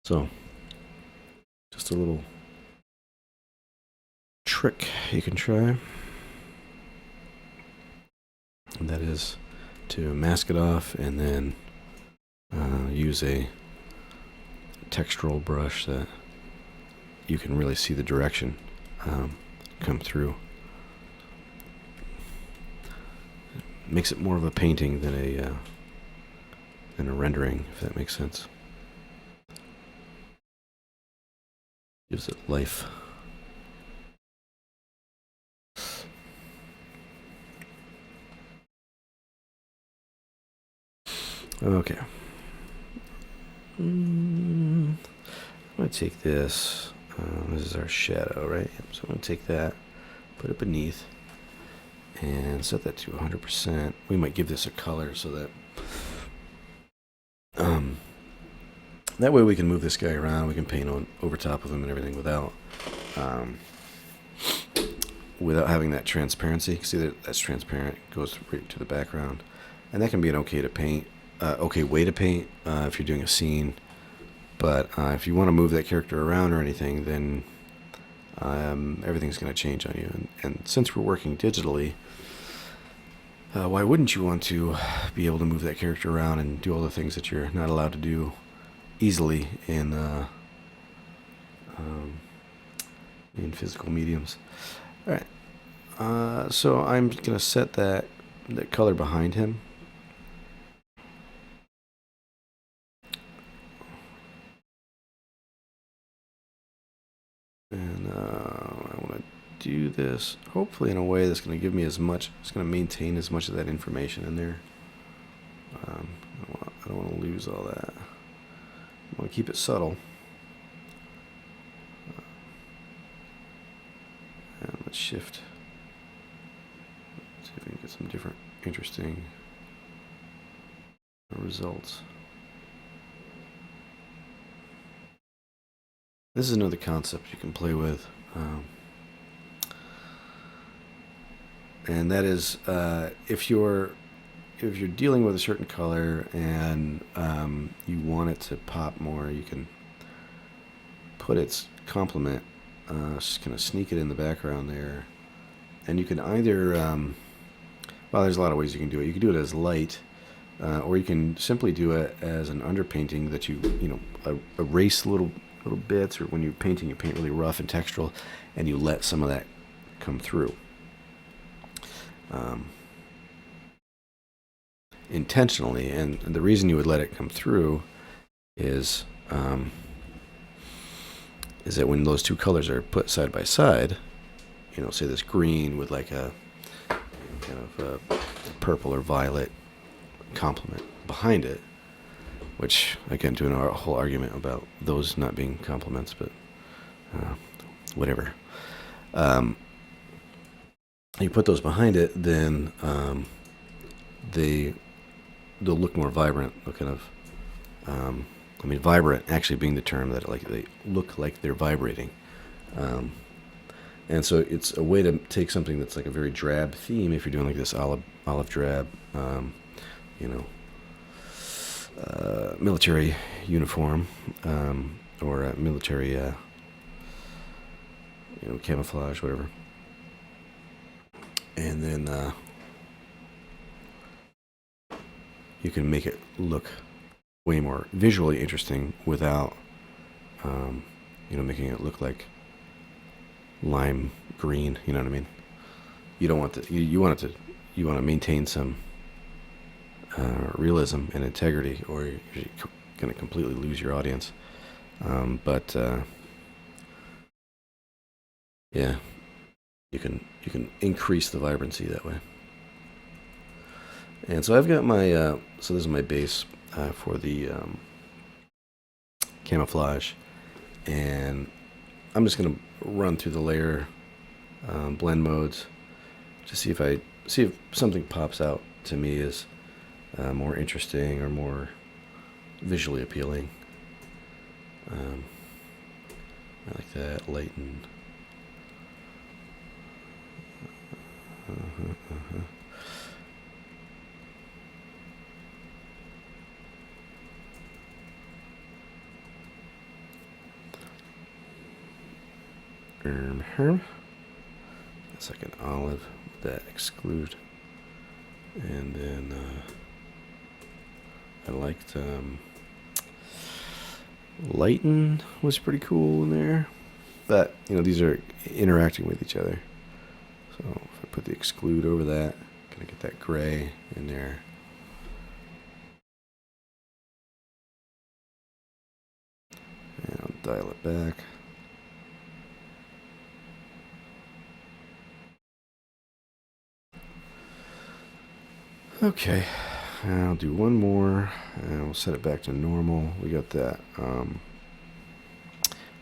So, just a little trick you can try. And that is to mask it off and then use a textural brush that you can really see the direction come through. Makes it more of a painting than a rendering, if that makes sense. Gives it life. Okay. I'm going to take this. This is our shadow, right? So I'm going to take that, put it beneath, and set that to 100%. We might give this a color so that that way we can move this guy around. We can paint on over top of him and everything without having that transparency. See that that's transparent. It goes right to the background, and that can be an okay way to paint if you're doing a scene. But if you want to move that character around or anything, then everything's going to change on you. And since we're working digitally, why wouldn't you want to be able to move that character around and do all the things that you're not allowed to do easily in physical mediums? All right. So I'm going to set that color behind him. And I want to do this hopefully in a way that's going to give me as much, it's going to maintain as much of that information in there. I don't want to lose all that. I want to keep it subtle. And let's shift. Let's see if we can get some different interesting results. This is another concept you can play with, and that is if you're dealing with a certain color and you want it to pop more, you can put its complement, just kind of sneak it in the background there, and you can either well, there's a lot of ways you can do it. You can do it as light, or you can simply do it as an underpainting that you erase little bits, or when you're painting, you paint really rough and textural, and you let some of that come through. intentionally, and the reason you would let it come through is that when those two colors are put side by side, say this green with like a kind of a purple or violet complement behind it, which I can't do a whole argument about those not being complements, but whatever. You put those behind it, then they'll look more vibrant. They'll kind of, vibrant actually being the term that they look like they're vibrating. And so it's a way to take something that's like a very drab theme, if you're doing like this olive drab, military uniform, or military, camouflage, whatever. And then you can make it look way more visually interesting without, making it look like lime green. You know what I mean? You don't want to. You want it to. You want to maintain some realism and integrity, or you're going to completely lose your audience. Yeah, you can increase the vibrancy that way. And so I've got my so this is my base for the camouflage, and I'm just gonna run through the layer blend modes to see if something pops out to me as more interesting or more visually appealing. I like that lighten. It's like an olive with that exclude, and then I liked lighten was pretty cool in there, but these are interacting with each other. So if I put the exclude over that, gonna get that gray in there. And I'll dial it back. Okay, I'll do one more, and we'll set it back to normal. We got that kind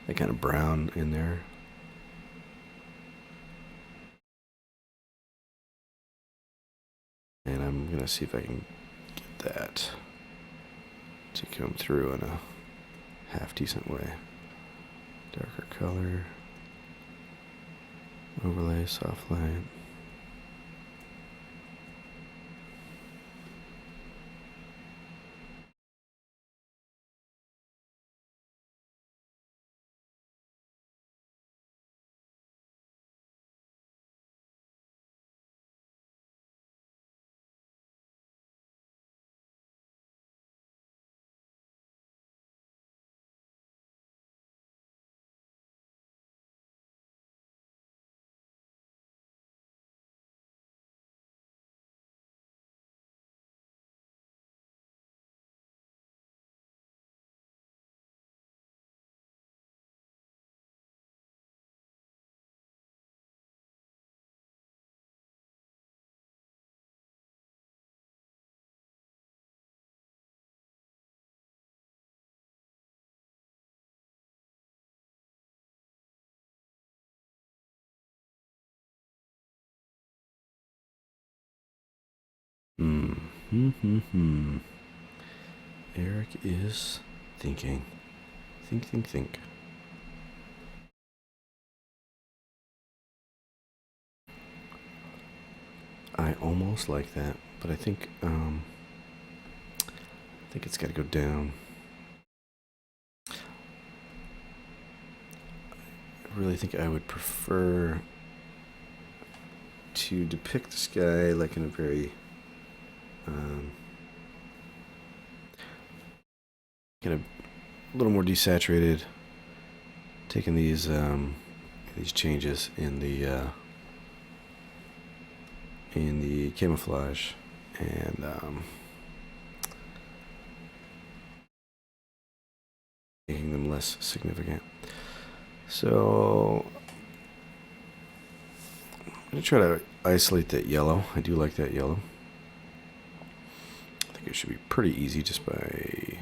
of brown in there. And I'm going to see if I can get that to come through in a half-decent way. Darker color, overlay, soft light. Eric is thinking. Think. I almost like that, but I think it's got to go down. I really think I would prefer to depict the sky like in a very kind of a little more desaturated, taking these changes in the camouflage and less significant. So I'm going to try to isolate that yellow. I do like that yellow. I think it should be pretty easy just by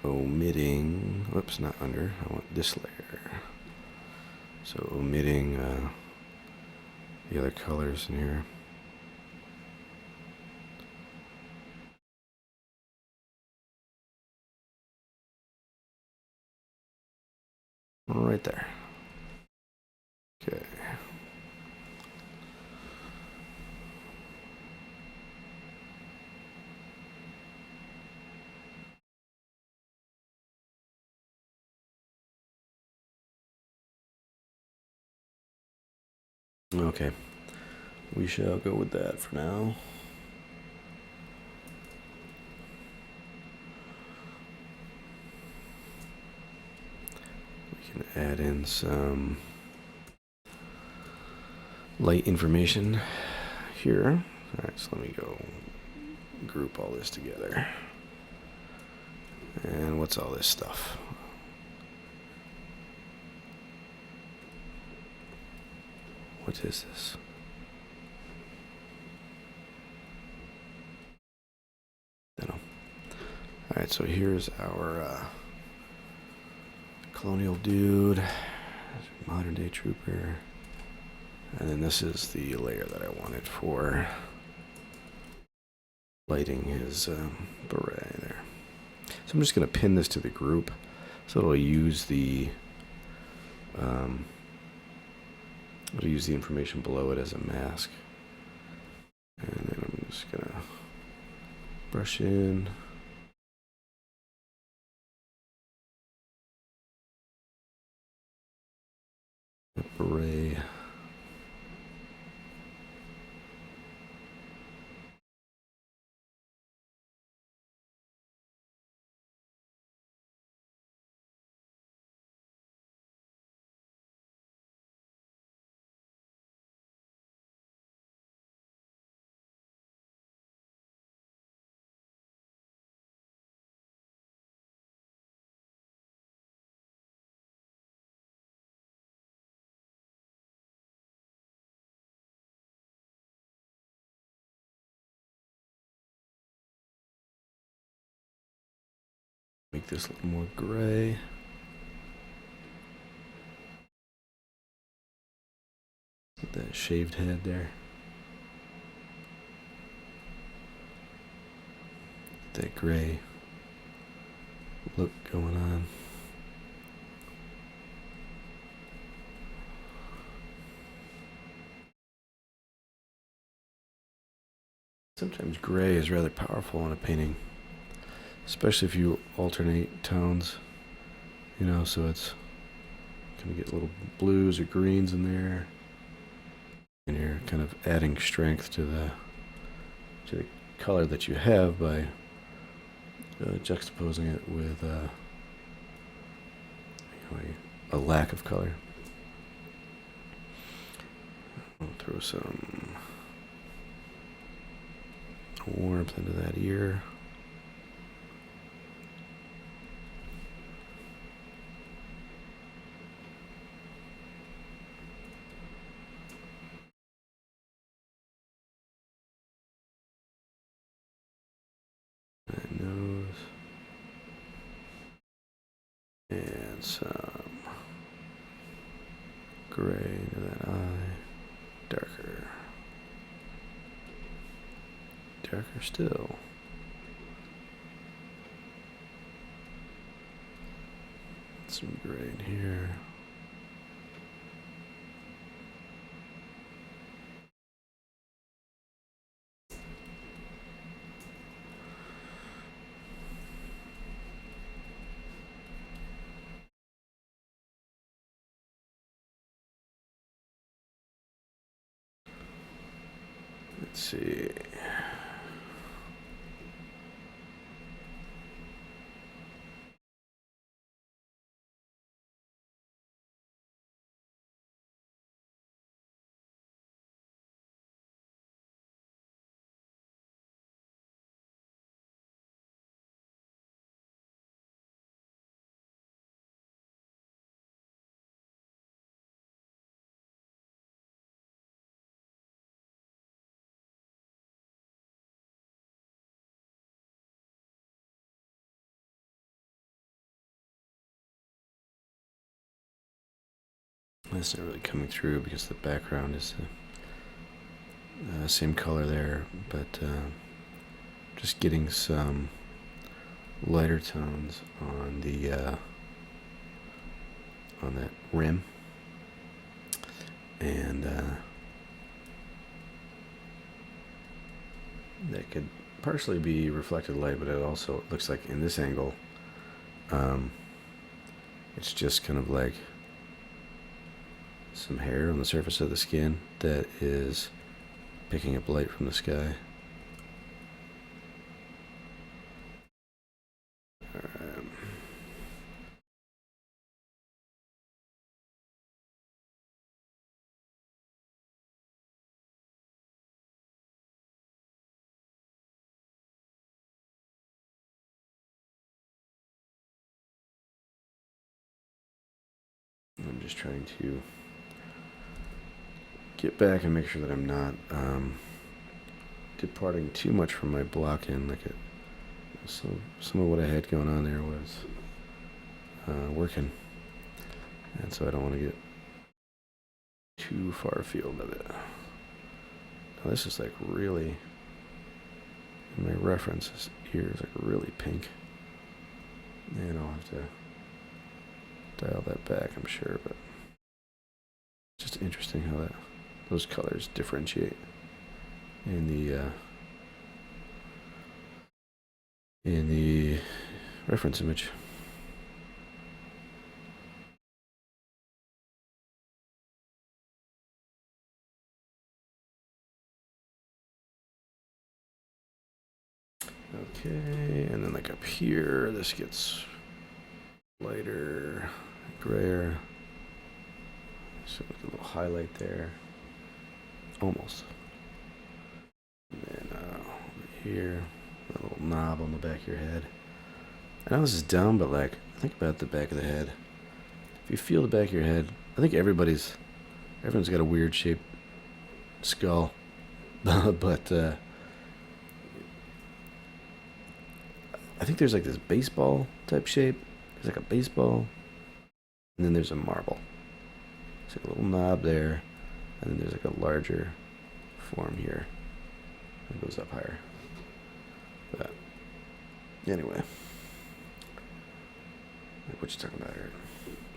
omitting, whoops, not under, I want this layer. So omitting the other colors in here. Right there. Okay. Okay. We shall go with that for now. We can add in some light information here. All right, so let me go group all this together. And what's all this stuff? What is this? I don't know. All right, so here's our colonial dude, modern day trooper, and then this is the layer that I wanted for lighting his beret there. So I'm just going to pin this to the group, so it'll use the information below it as a mask. And then I'm just going to brush in. The beret. Make this a little more gray. Get that shaved head there. Get that gray look going on. Sometimes gray is rather powerful in a painting, especially if you alternate tones, you know, so it's going to get little blues or greens in there, and you're kind of adding strength to the color that you have by juxtaposing it with a lack of color. I'll throw some warmth into that ear. That nose. And some gray into that eye. Darker. Darker still. Some gray in here. Let's see. That's not really coming through because the background is the same color there, but just getting some lighter tones on the on that rim, and that could partially be reflected light, but it also looks like in this angle, it's just kind of like some hair on the surface of the skin that is picking up light from the sky. I'm just trying to get back and make sure that I'm not departing too much from my block in. Like some of what I had going on there was working, and so I don't want to get too far afield of it. Now this is like really, in my references here is like really pink, and I'll have to dial that back, I'm sure, but it's just interesting how those colors differentiate in the reference image. Okay, and then like up here, this gets lighter, grayer. So like a little highlight there, almost. And then over here, a little knob on the back of your head. I know this is dumb, but like, think about the back of the head. If you feel the back of your head, I think everyone's got a weird shaped skull, but I think there's like this baseball type shape. There's like a baseball, and then there's a marble. It's like a little knob there, and then there's like a larger form here. It goes up higher. But anyway, like what you talking about, Eric?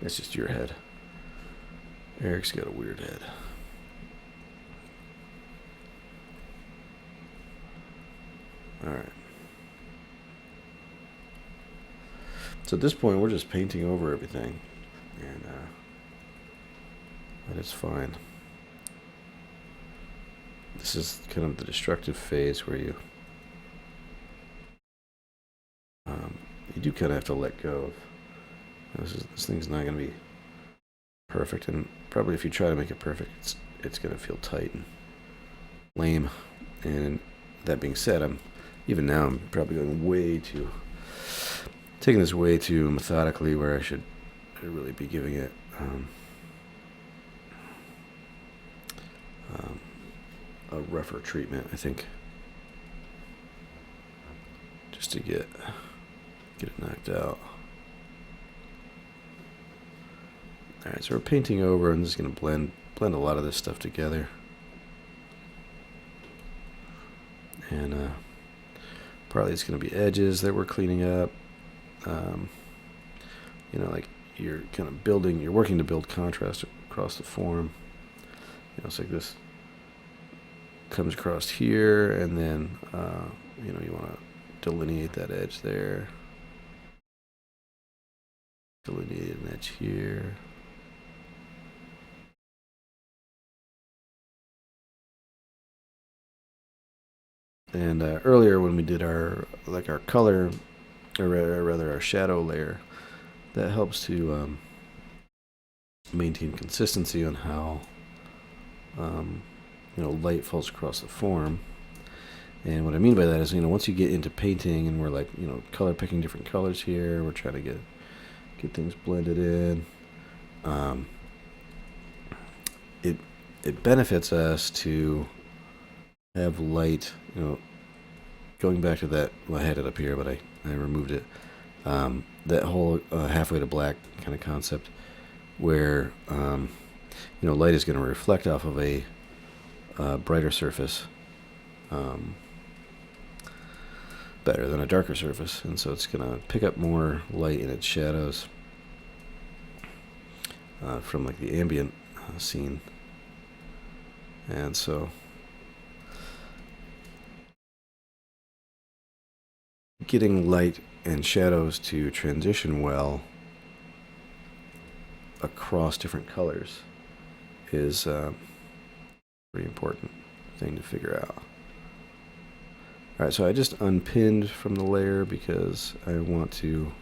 That's just your head. Eric's got a weird head. All right. So at this point, we're just painting over everything, and that is fine. This is kind of the destructive phase where you do kind of have to let go of. This thing's not going to be perfect, and probably if you try to make it perfect, it's going to feel tight and lame. And that being said, I'm probably taking this way too methodically, where I should really be giving it a rougher treatment, I think, just to get it knocked out. All right, so we're painting over, and just going to blend a lot of this stuff together, and partly it's going to be edges that we're cleaning up. Like you're kind of you're working to build contrast across the form. It's like this comes across here, and then, you want to delineate that edge there. Delineate an edge here. And earlier when we did our color, or rather our shadow layer, that helps to maintain consistency on how light falls across the form. And what I mean by that is, once you get into painting, and we're like, color picking different colors here, we're trying to get things blended in. It benefits us to have light, going back to that. Well, I had it up here, but I removed it. That whole halfway to black kind of concept, where light is going to reflect off of a brighter surface better than a darker surface, and so it's going to pick up more light in its shadows from like the ambient scene. And so getting light and shadows to transition well across different colors is a pretty important thing to figure out. Alright, so I just unpinned from the layer because I want to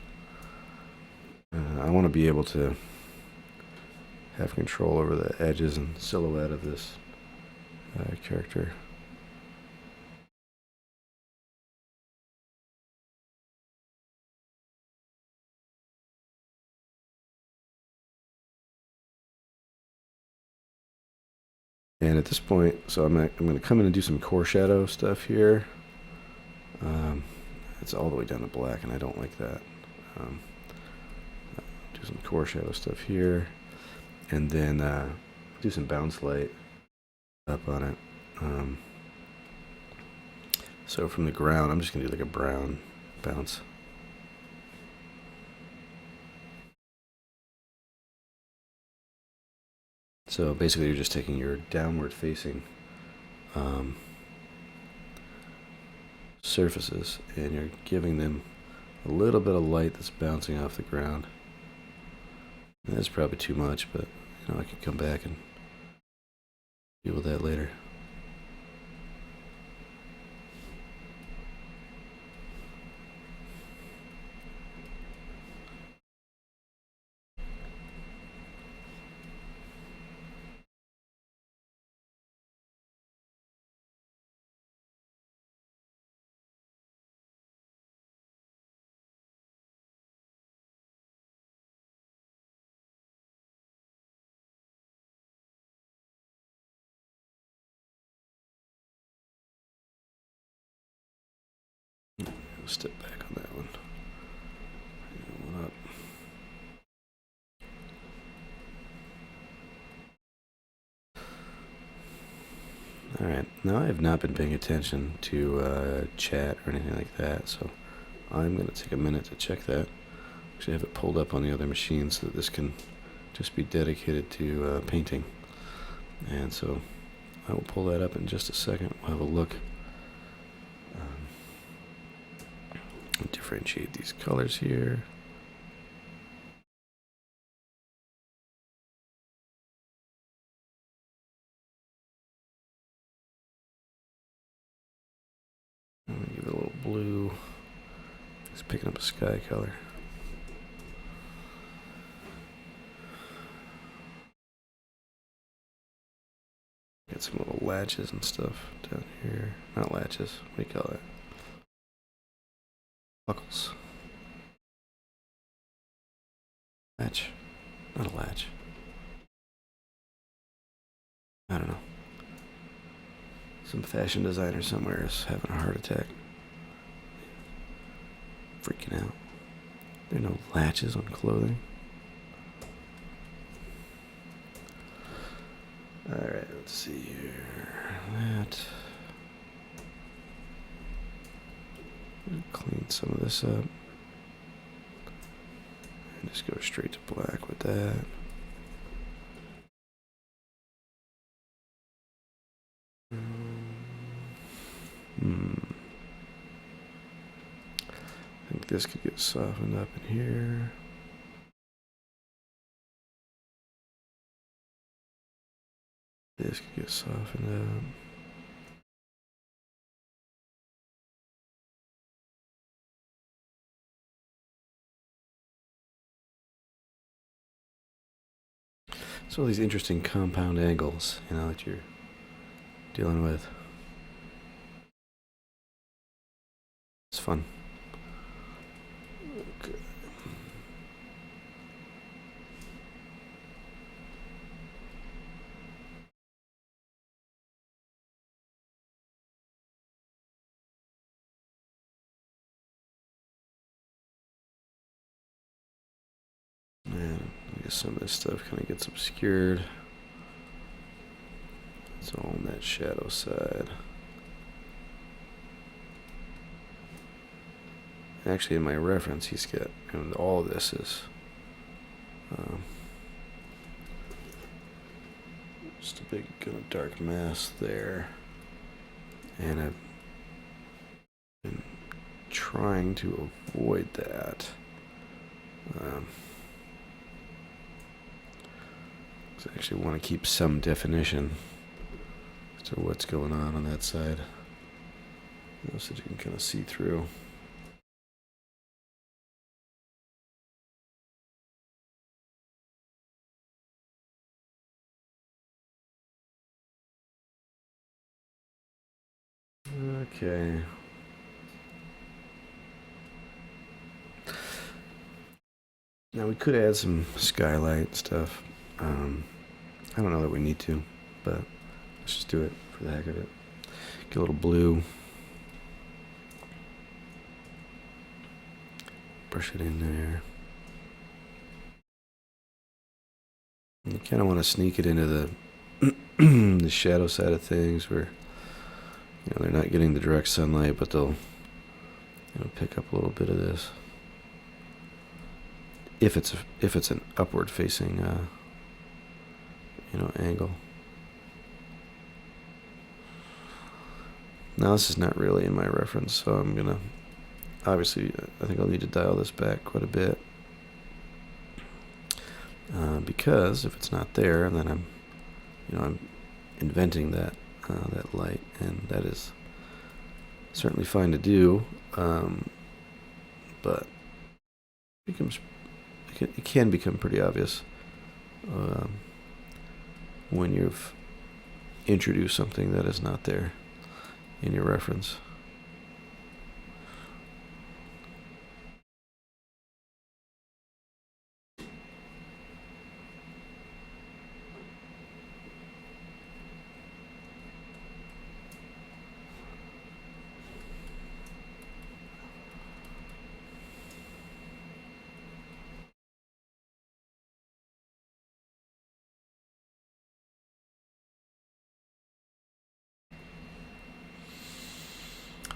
be able to have control over the edges and silhouette of this character. And at this point, so I'm going to come in and do some core shadow stuff here. It's all the way down to black, and I don't like that. Do some core shadow stuff here, and then do some bounce light up on it. So from the ground, I'm just going to do like a brown bounce. So basically you're just taking your downward facing surfaces and you're giving them a little bit of light that's bouncing off the ground. And that's probably too much, but I can come back and deal with that later. Step back on that one. One up. Alright, now I have not been paying attention to chat or anything like that, so I'm going to take a minute to check that. Actually have it pulled up on the other machine so that this can just be dedicated to painting. And so I will pull that up in just a second. We'll have a look. Differentiate these colors here. I'm gonna give it a little blue. It's picking up a sky color. Got some little latches and stuff down here. Not latches, what do you call it? Buckles. Latch. Not a latch. I don't know. Some fashion designer somewhere is having a heart attack. Freaking out. There are no latches on clothing. Alright, let's see here. That. Clean some of this up. And just go straight to black with that. I think this could get softened up in here. This could get softened up. So all these interesting compound angles, that you're dealing with. It's fun. Okay. Man, I guess some of this stuff kind of gets obscured. It's all on that shadow side. Actually, in my reference, he's got, and all this is just a big kind of dark mass there. And I've been trying to avoid that. I actually want to keep some definition to what's going on that side, so you can kind of see through. Okay. Now we could add some skylight stuff. I don't know that we need to, but let's just do it for the heck of it. Get a little blue. Brush it in there. You kind of want to sneak it into the the shadow side of things where they're not getting the direct sunlight, but they'll pick up a little bit of this. If it's an upward facing angle. Now this is not really in my reference, so I'm gonna obviously I think I'll need to dial this back quite a bit, because if it's not there, then I'm inventing that light, and that is certainly fine to do, but it can become pretty obvious when you've introduced something that is not there in your reference.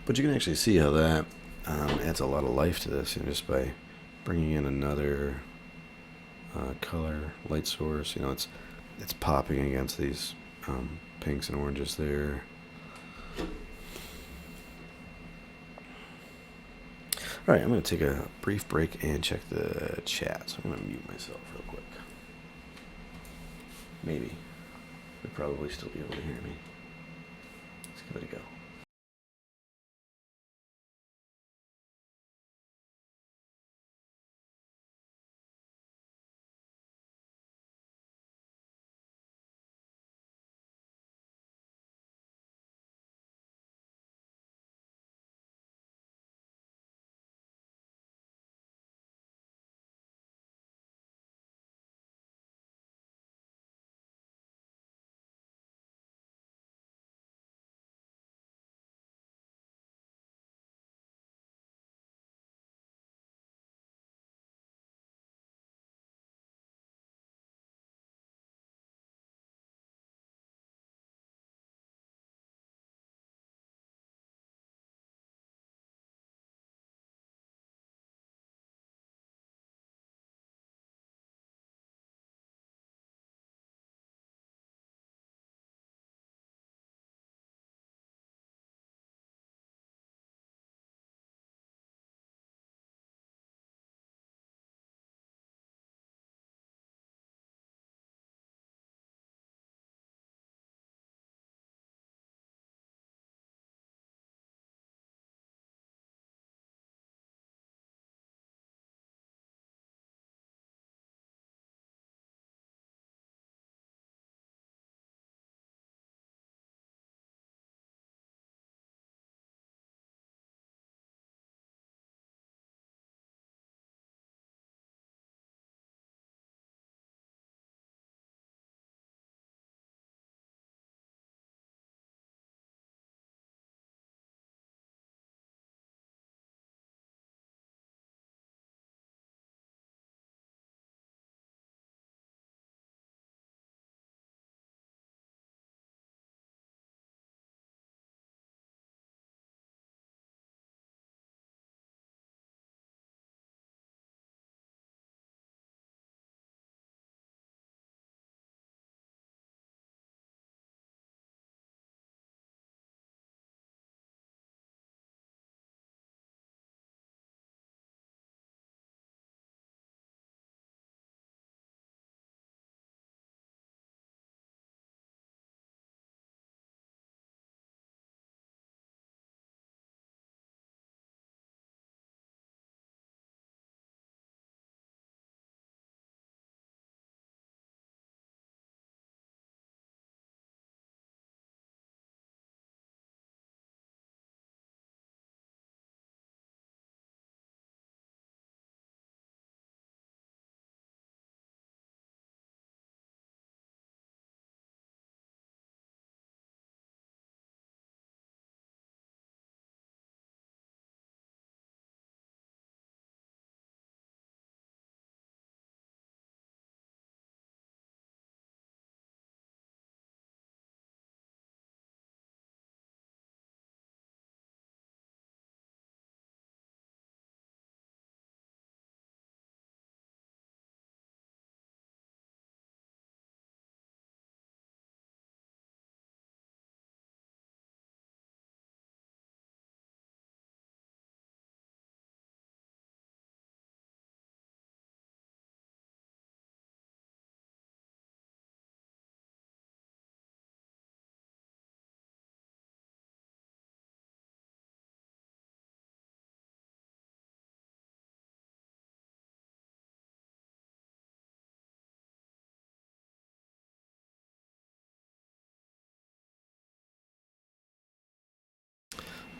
But you can actually see how that adds a lot of life to this, just by bringing in another color light source. It's popping against these pinks and oranges there. All right, I'm going to take a brief break and check the chat. So I'm going to mute myself real quick. Maybe. You'll probably still be able to hear me. Let's give it a go.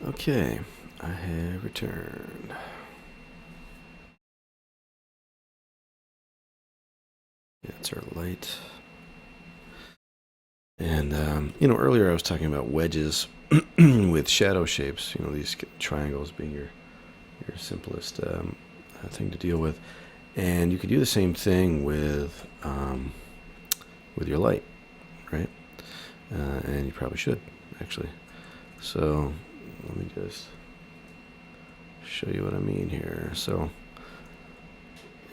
Okay, I have returned. That's our light. And, earlier I was talking about wedges with shadow shapes, these triangles being your simplest thing to deal with. And you could do the same thing with your light, right? And you probably should, actually. So let me just show you what I mean here. So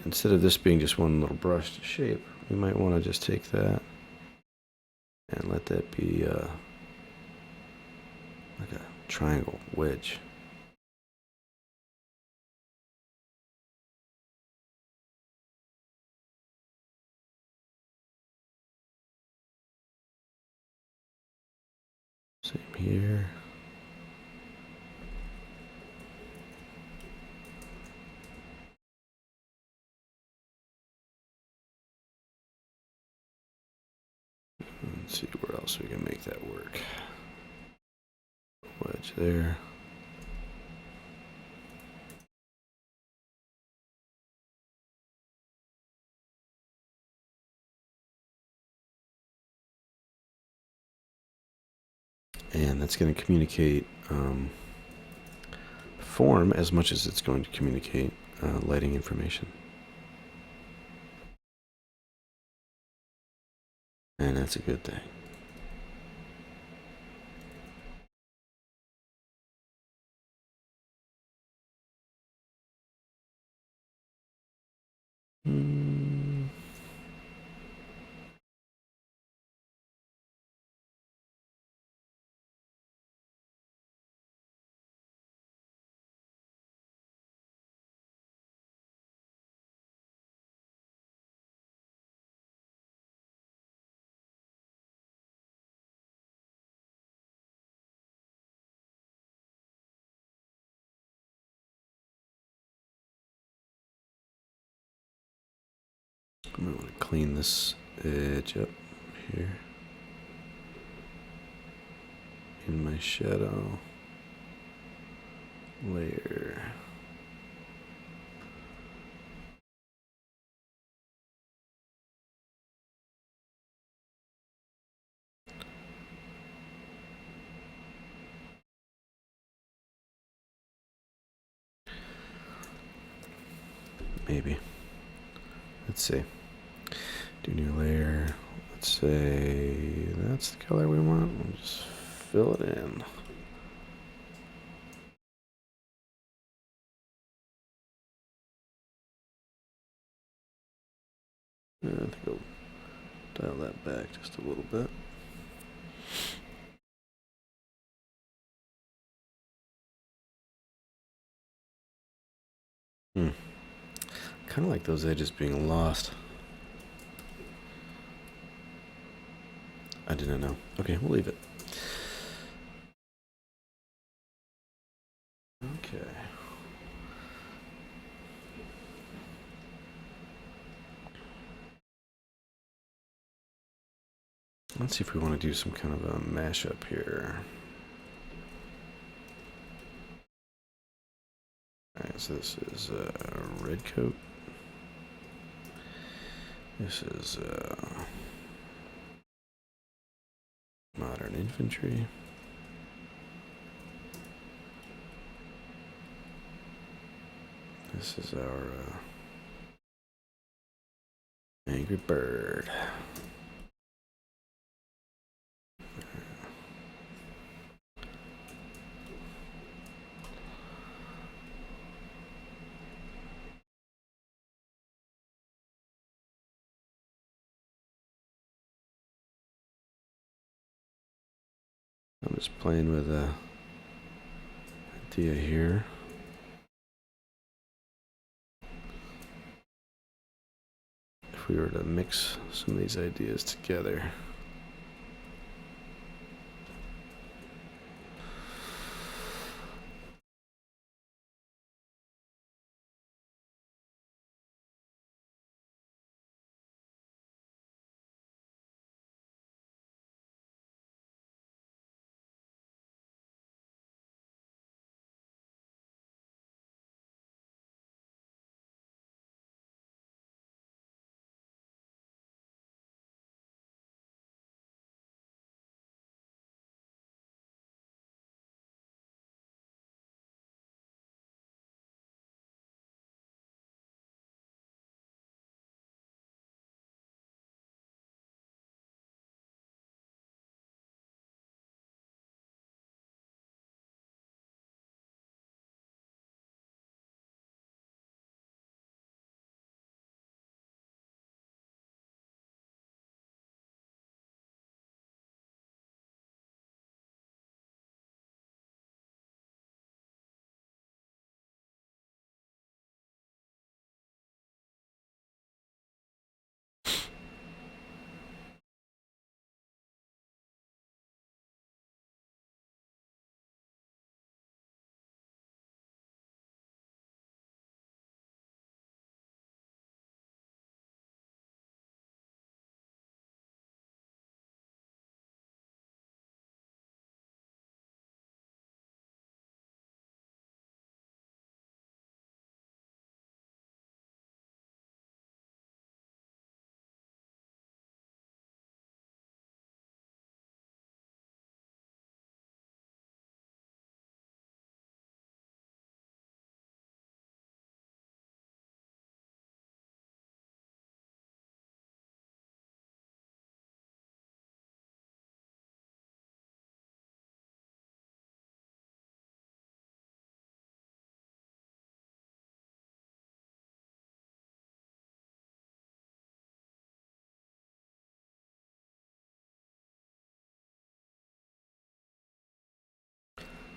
instead of this being just one little brushed shape, we might want to just take that and let that be like a triangle wedge. Same here. Let's see where else we can make that work. Wedge there. And that's going to communicate form as much as it's going to communicate lighting information. And that's a good thing. I'm going to clean this edge up here in my shadow layer. Maybe. Let's see. Do new layer. Let's say that's the color we want. We'll just fill it in. I think I'll dial that back just a little bit. Kind of like those edges being lost. I didn't know. Okay, we'll leave it. Okay. Let's see if we want to do some kind of a mashup here. Alright, so this is red coat. This is modern infantry. This is our angry bird. I'm just playing with a idea here. If we were to mix some of these ideas together.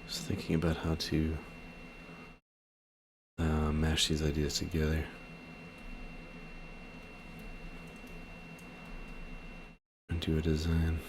Just thinking about how to mash these ideas together. And do a design.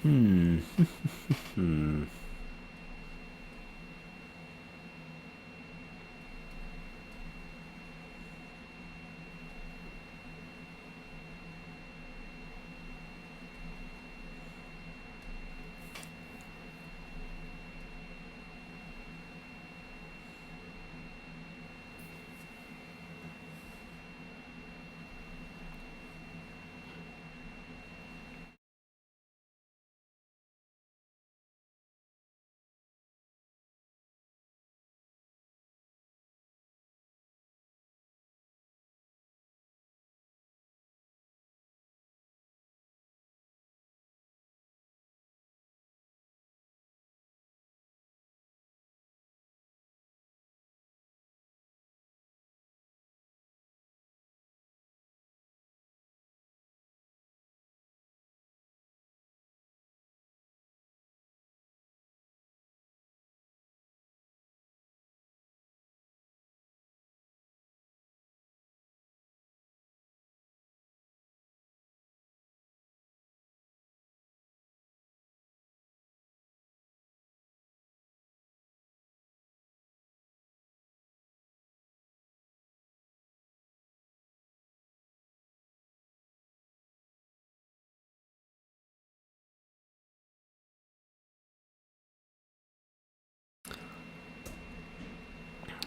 Hmm.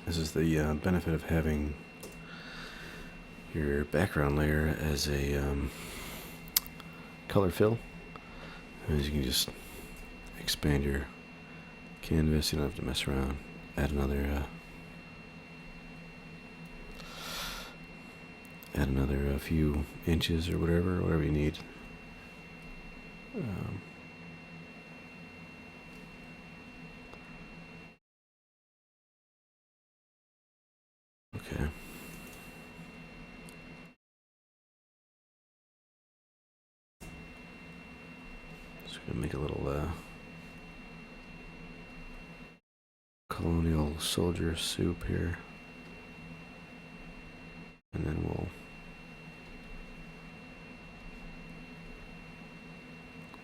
This is the benefit of having your background layer as a color fill. As you can just expand your canvas, you don't have to mess around. Add another few inches or whatever you need. Okay. So we're gonna make a little colonial soldier soup here, and then we'll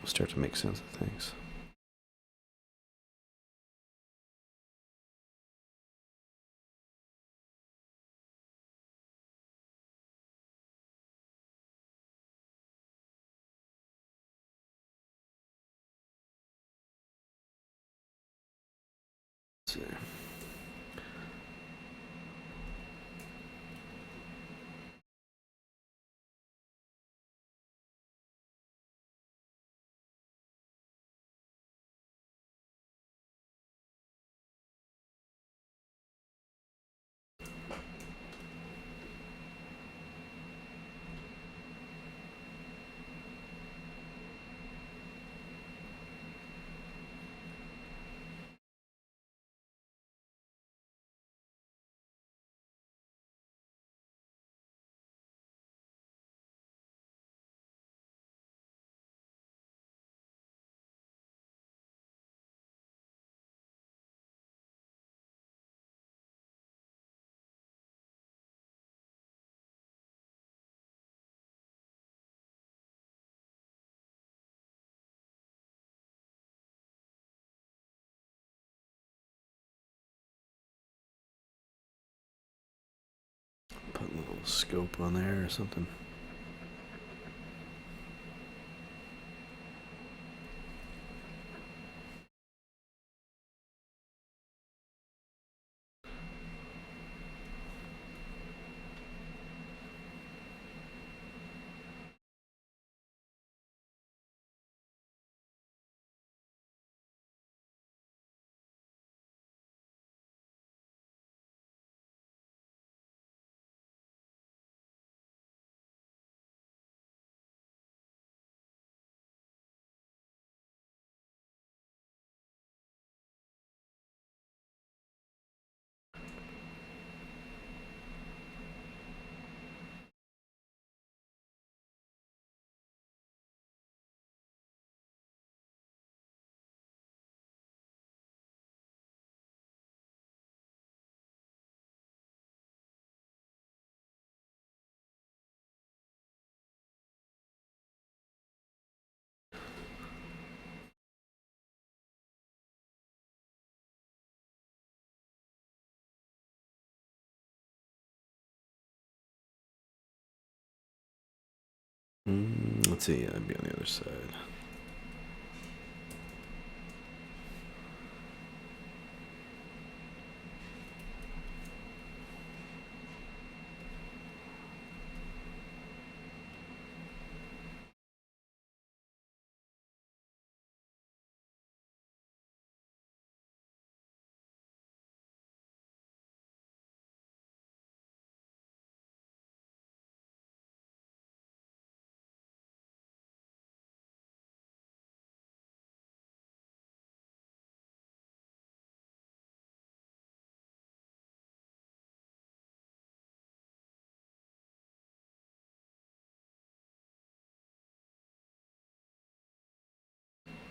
start to make sense of things. Let's see. scope on there or something. Let's see, I'd be on the other side.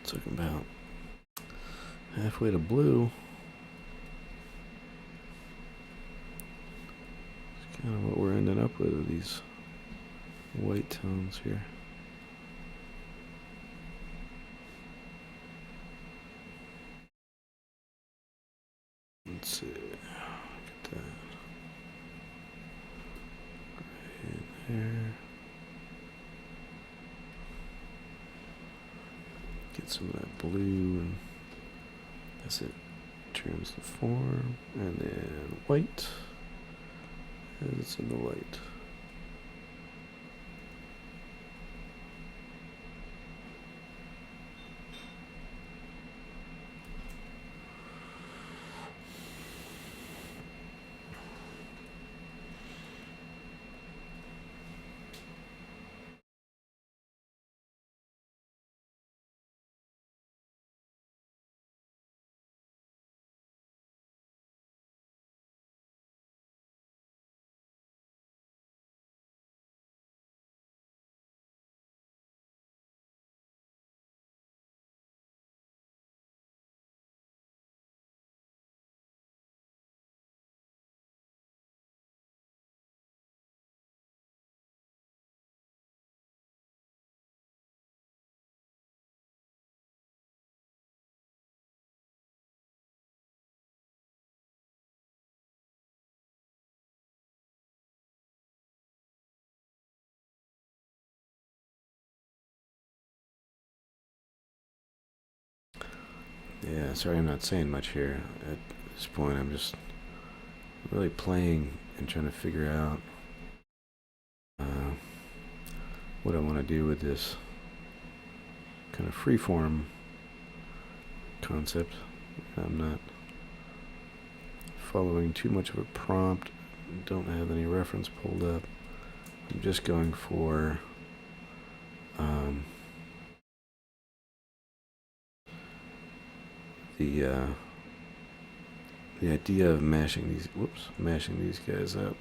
Took about halfway to blue. It's kind of what we're ending up with these white tones here. Let's see. Look at that. Right there. Get some of that blue, and as it turns the form, and then white as it's in the light. Yeah, sorry I'm not saying much here. At this point, I'm just really playing and trying to figure out what I want to do with this kind of freeform concept. I'm not following too much of a prompt. Don't have any reference pulled up. I'm just going for the idea of mashing these guys up.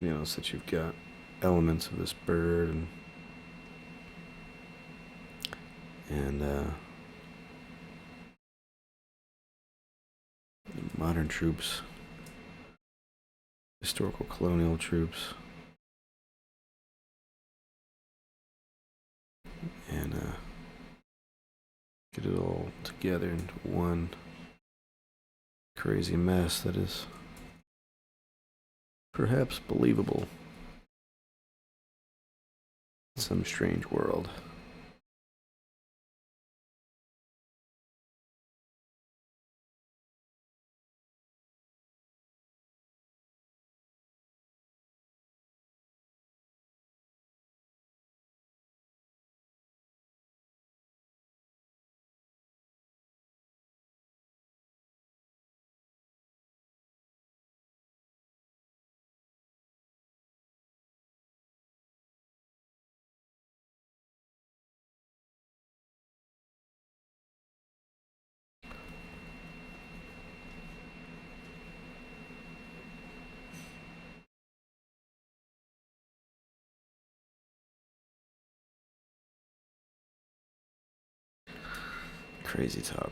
You know, so that you've got elements of this bird and modern troops, historical colonial troops, and get it all together into one crazy mess that is perhaps believable in some strange world. Crazy top.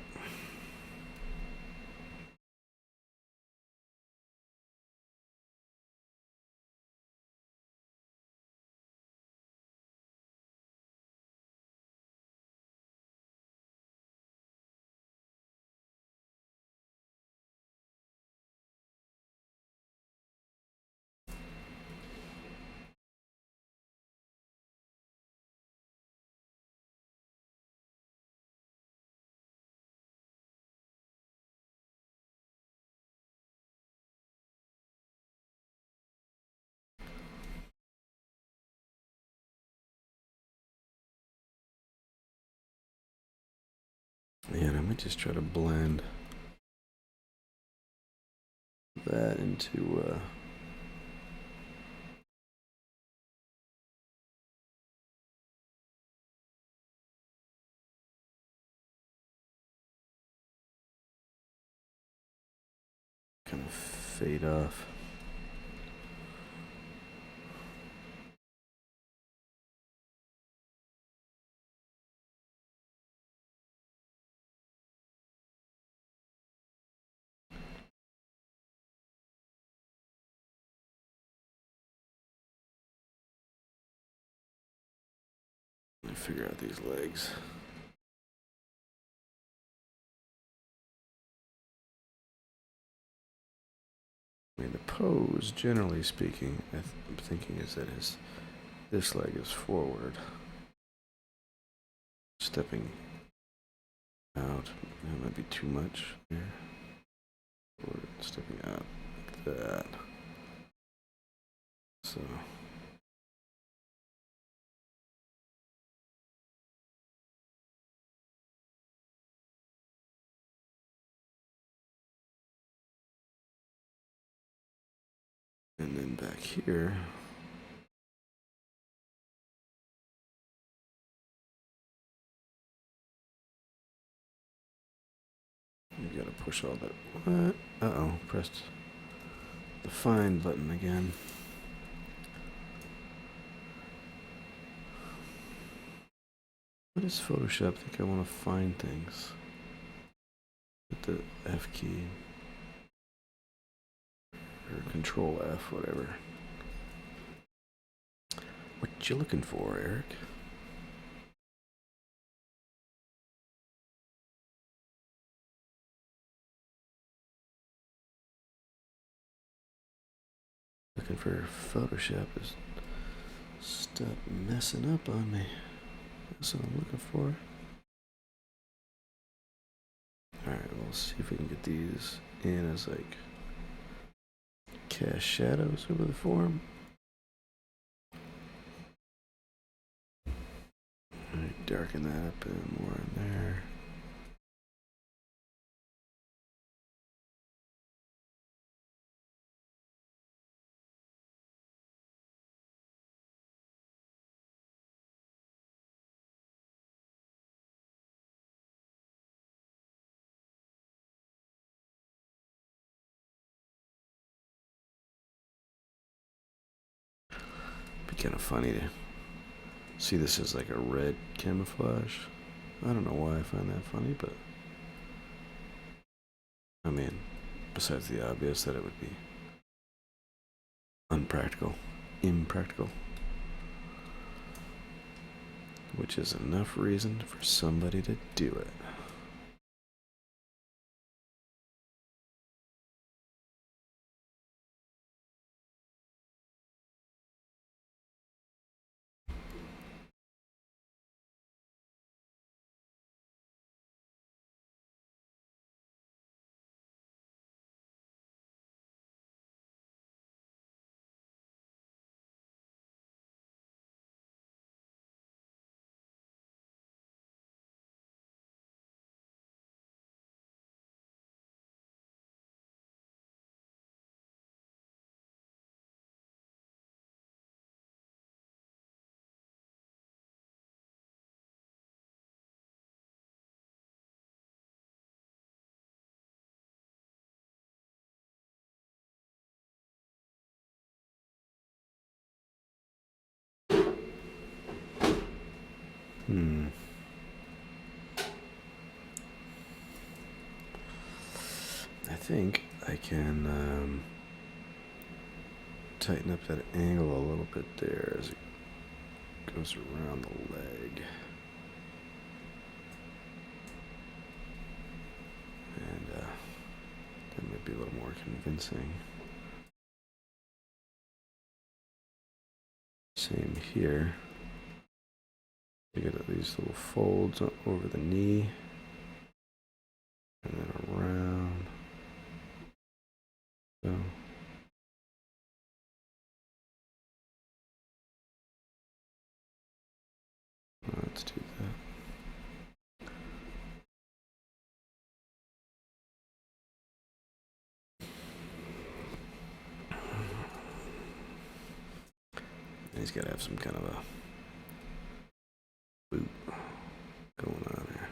Man, I might just try to blend that into kind of fade off. Let me figure out these legs. I mean, the pose, generally speaking, I'm thinking is that this leg is forward, stepping out. That might be too much here. Forward, stepping out like that. So. And then back here, you gotta push all that. What? Uh-oh, pressed the find button again. What does Photoshop think I want to find things? Hit the F key. Or Control F, whatever. What you looking for, Eric? Looking for Photoshop is stop messing up on me. That's what I'm looking for. Alright, we'll see if we can get these in as like cast shadows over the form. Alright, darken that up a bit more in there. Be kind of funny to see this as like a red camouflage. I don't know why I find that funny, but I mean, besides the obvious that it would be unpractical, impractical, which is enough reason for somebody to do it. I think I can tighten up that angle a little bit there as it goes around the leg. And that might be a little more convincing. Same here. You get these little folds over the knee. And then around. So. Let's do that. He's got to have some kind of a boot going on there.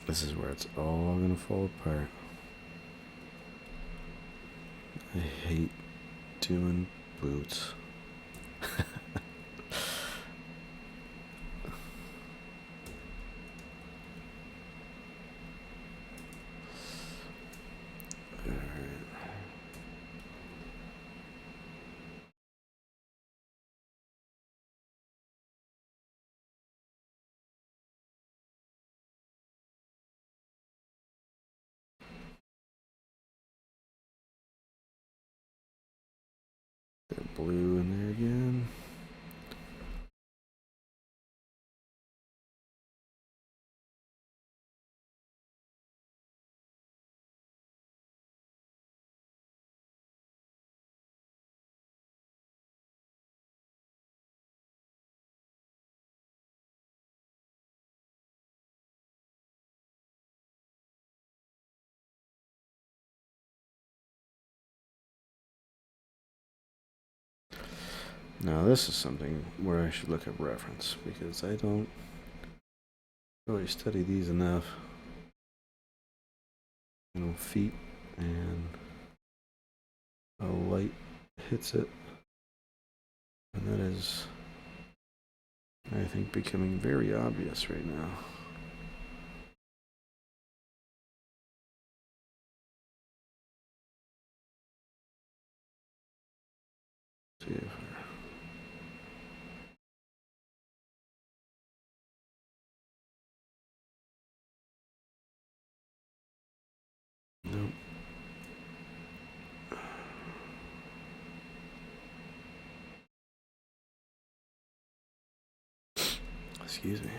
This is where it's all gonna fall apart. I hate doing boots. Blue in there again. Now this is something where I should look up reference because I don't really study these enough. Feet and a light hits it, and that is, I think, becoming very obvious right now. See if nope. Excuse me.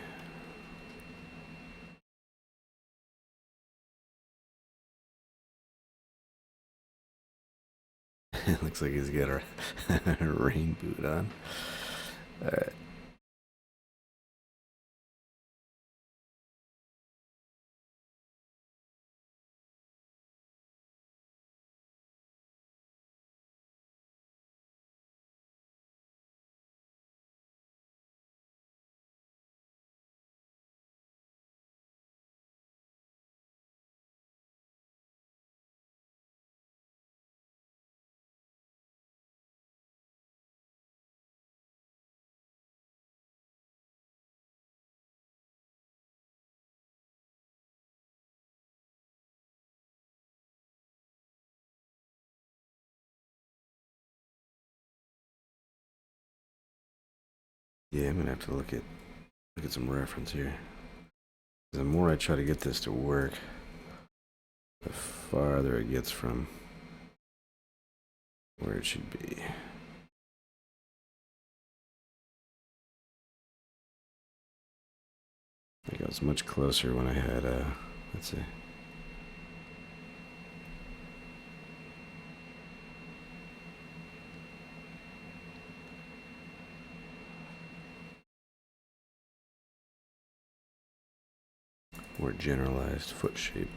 It looks like he's got a rain boot on. All right. Yeah, I'm gonna have to look at some reference here. The more I try to get this to work, the farther it gets from where it should be. I think I was much closer when I had, let's see. more generalized foot shape.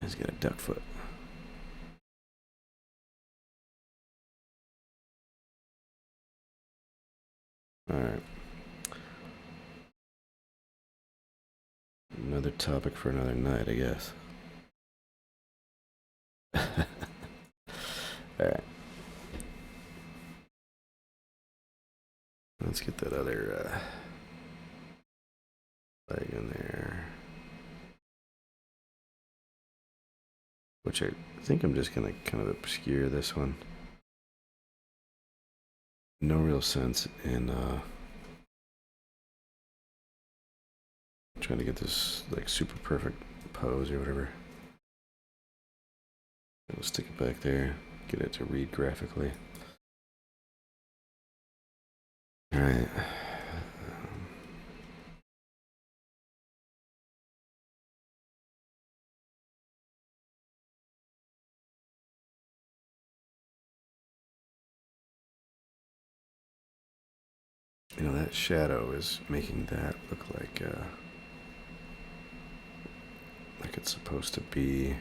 He's got a duck foot. All right. Another topic for another night, I guess. All right. Let's get that other leg in there. Which I think I'm just going to kind of obscure this one. No real sense in trying to get this like super perfect pose or whatever. I'll stick it back there, get it to read graphically. All right. You know, that shadow is making that look like it's supposed to be.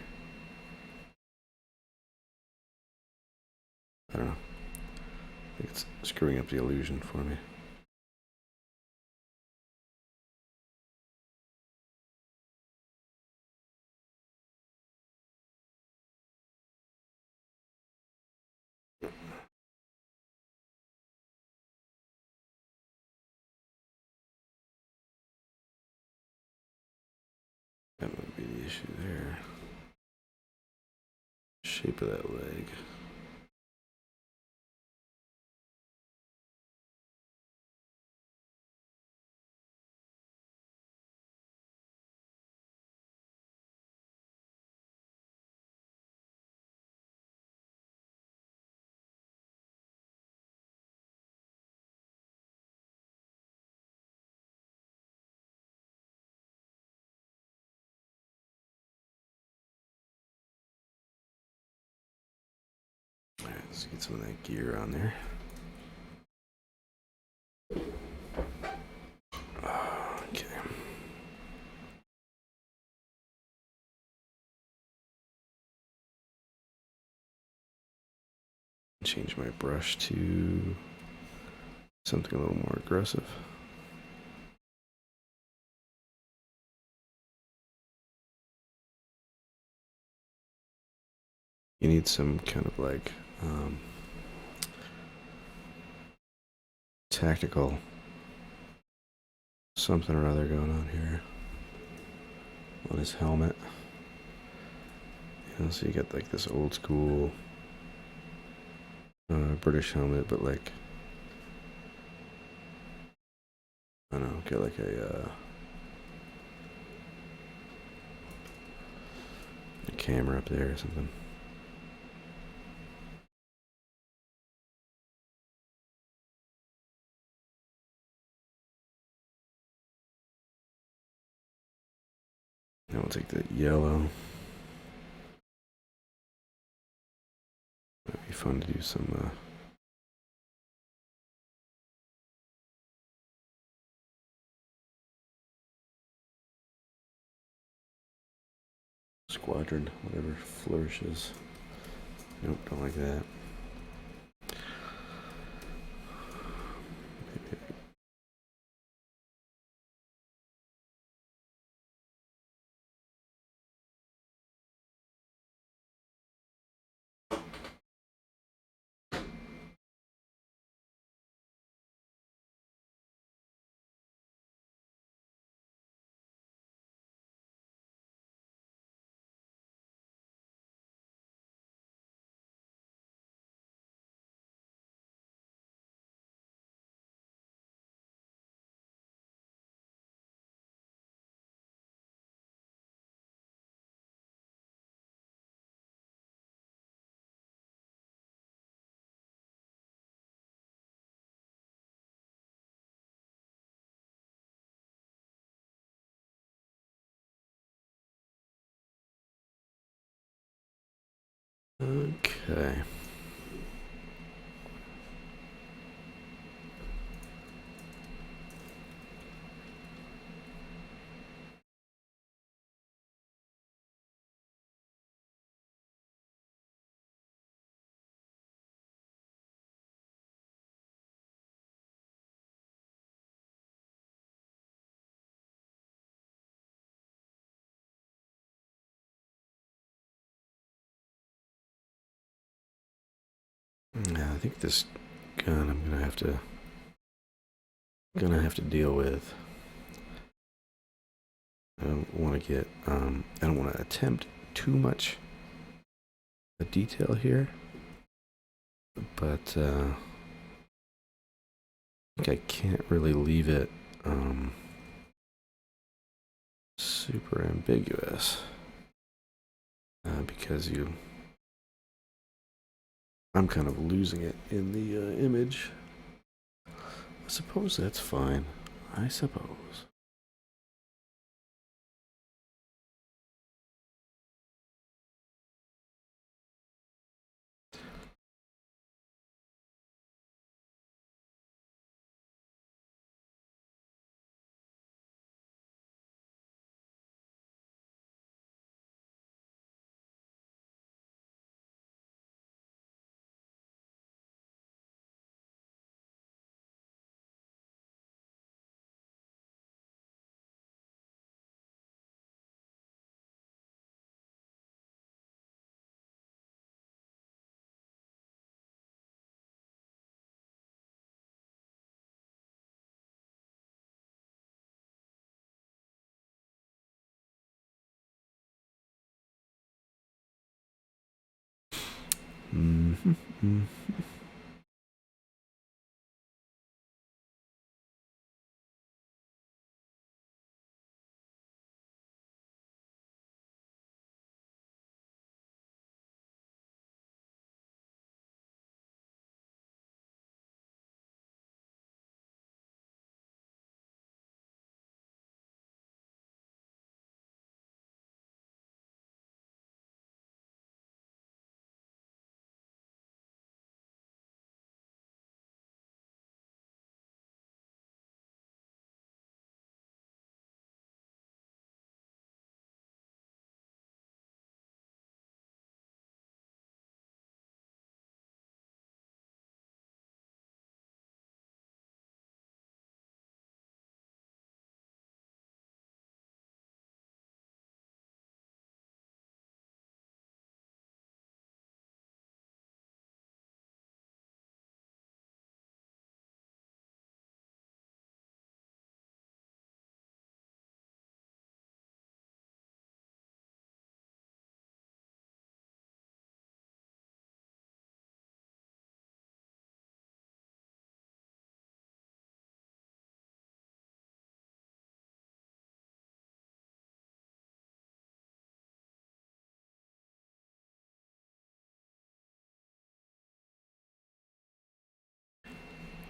I don't know. I think it's screwing up the illusion for me. That would be the issue there. Shape of that leg. Alright, let's get some of that gear on there. Okay. Change my brush to something a little more aggressive. You need some kind of like tactical something or other going on here on his helmet. You know, so you get like this old school British helmet, but like I don't know, get like a camera up there or something. Now we'll take that yellow. Might be fun to do some squadron, whatever flourishes. Nope, don't like that. Okay. Yeah, I think this gun I'm gonna have to deal with. I don't want to get I don't want to attempt too much detail here, but I think I can't really leave it super ambiguous because I'm kind of losing it in the image. I suppose that's fine. I suppose. Mm-hmm. Mm-hmm.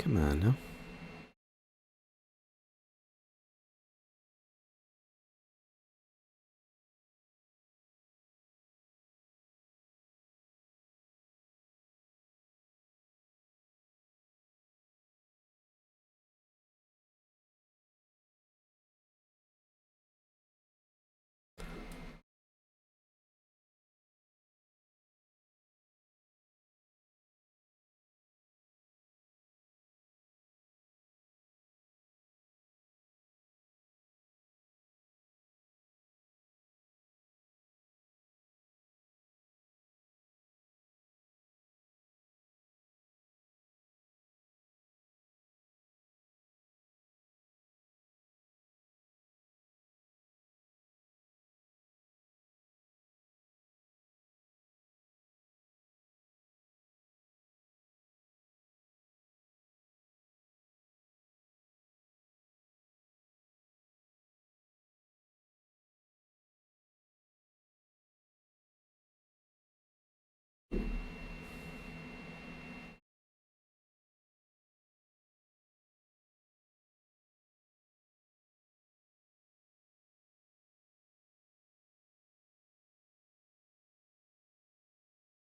Come on now.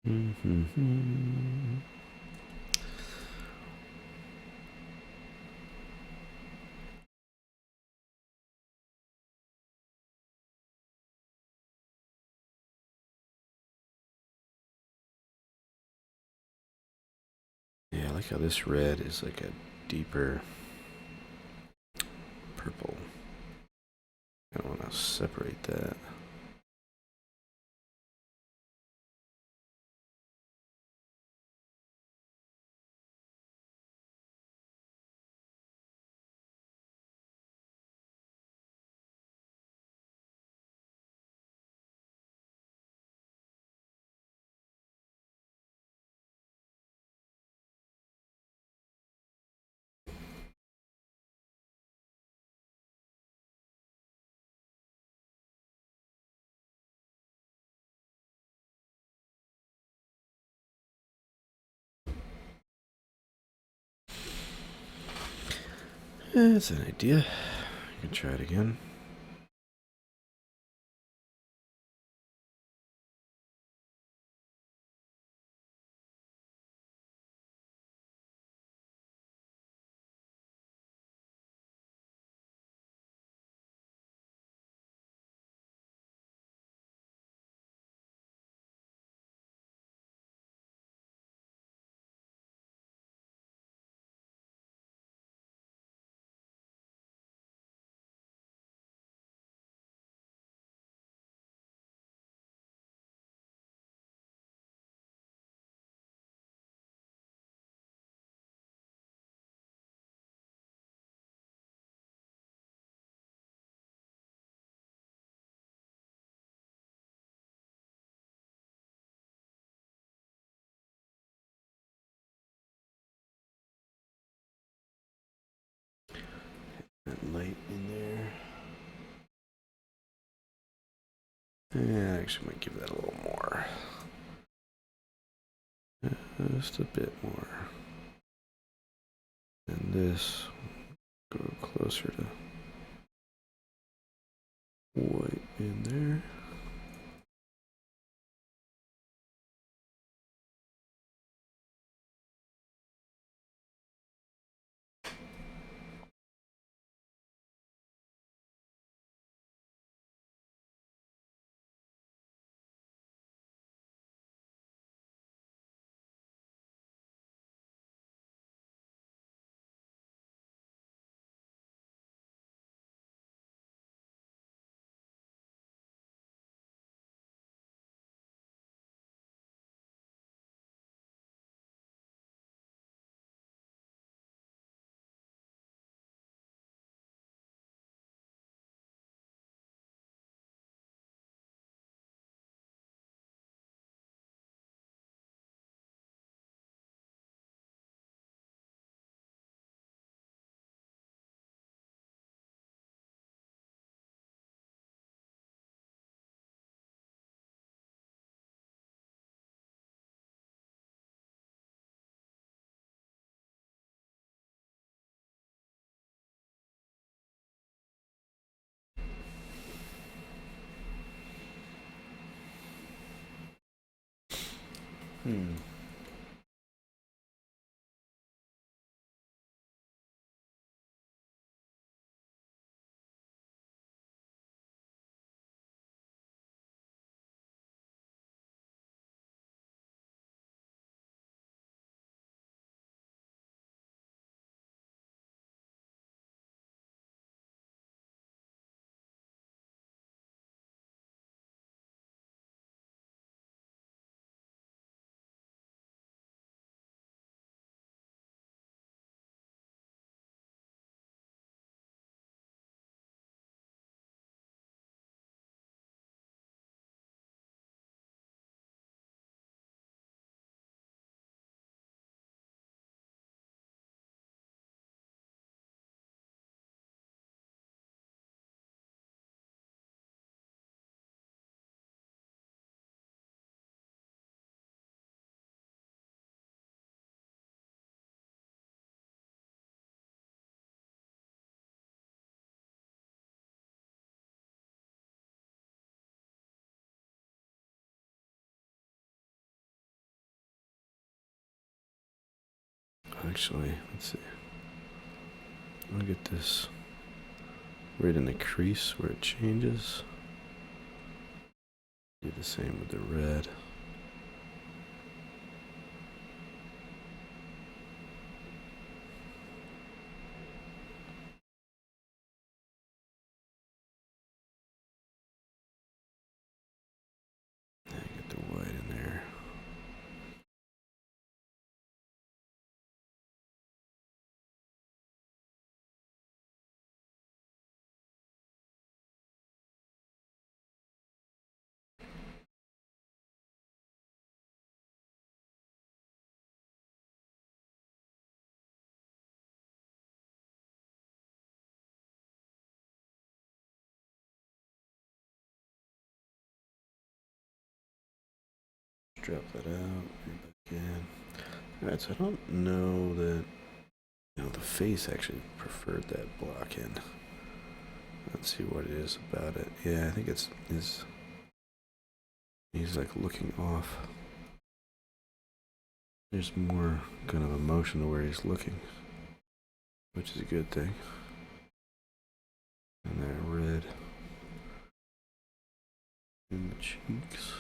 Mm-hmm. Yeah, I like how this red is like a deeper purple. I want to separate that. That's an idea. I can try it again. That light in there. Yeah, I actually might give that a little more. Just a bit more. And this go closer to white in there. Hmm. actually, let's see. I'll get this right in the crease where it changes. Do the same with the red. Get the white in there. Drop that out. Back in. All right, so I don't know that. The face actually preferred that block in. Let's see what it is about it. Yeah, I think he's like looking off. There's more kind of emotion to where he's looking, which is a good thing. And that red in the cheeks.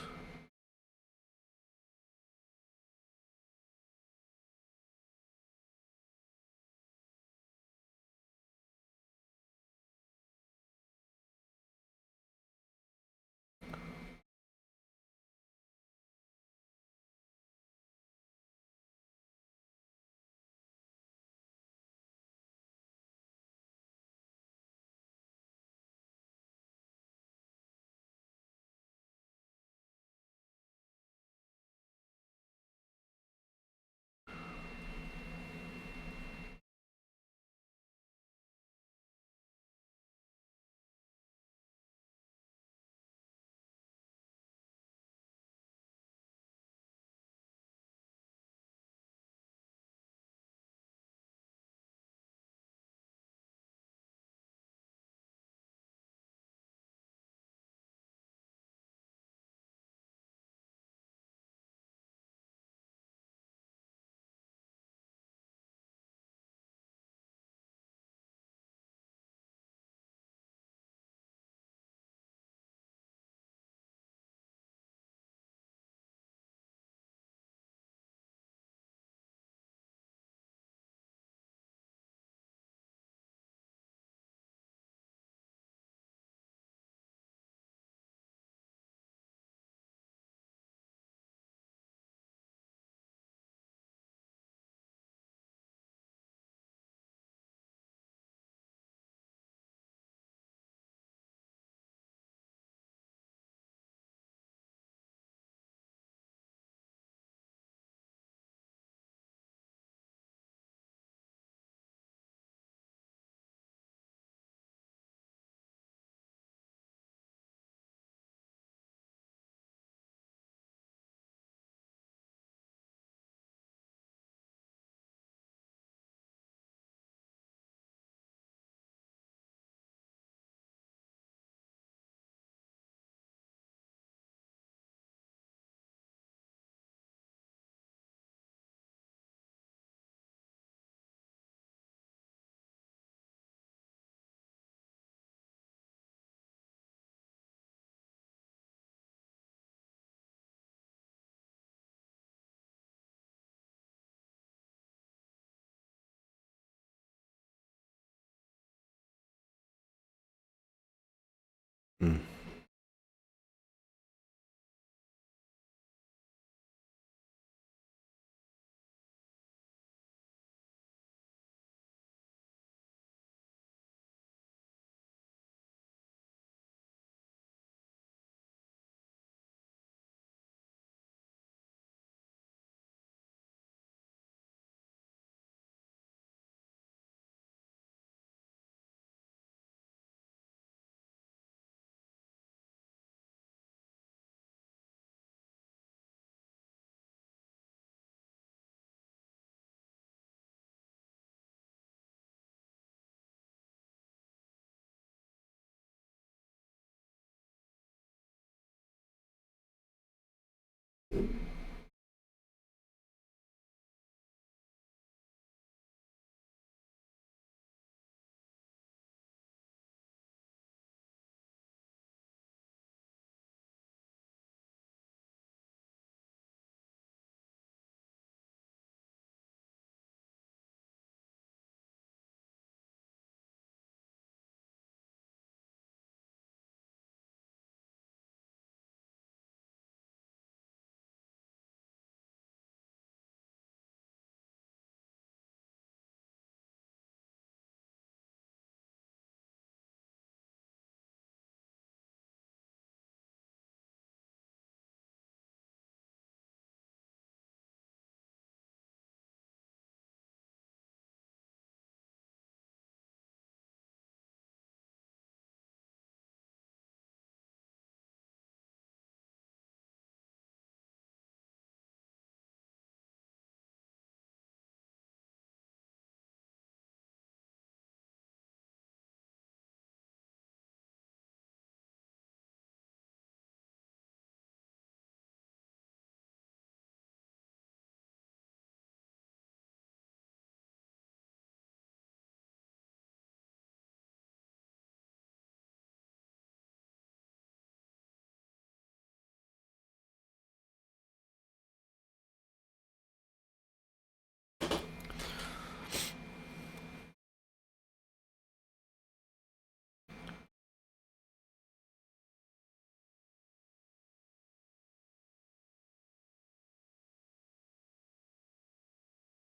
Hmm.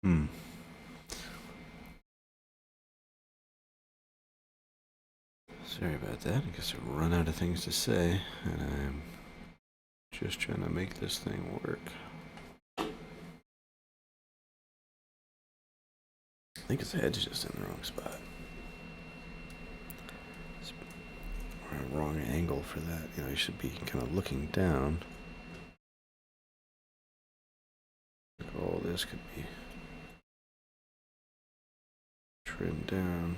Hmm. Sorry about that. I guess I've run out of things to say, and I'm just trying to make this thing work. I think his head's just in the wrong spot. It's a wrong angle for that. You know, you should be kind of looking down. All this could be trimmed down.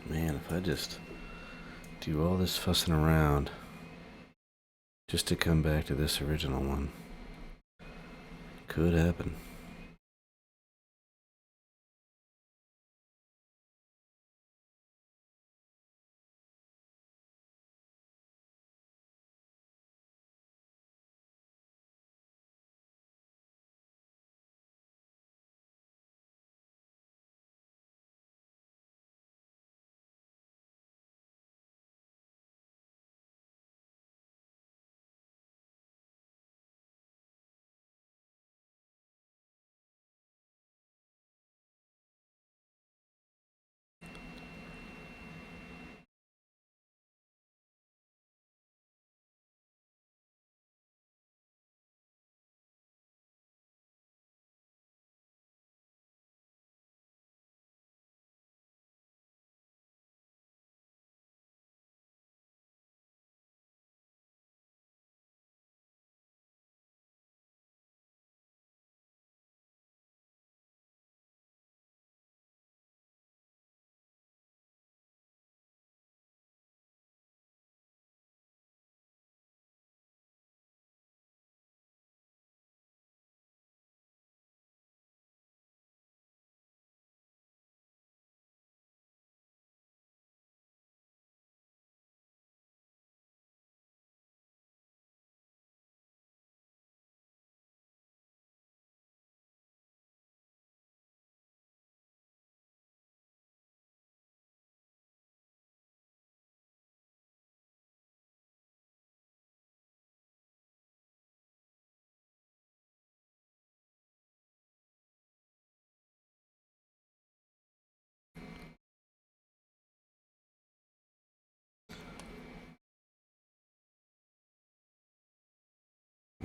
Man, if I just do all this fussing around just to come back to this original one, could happen.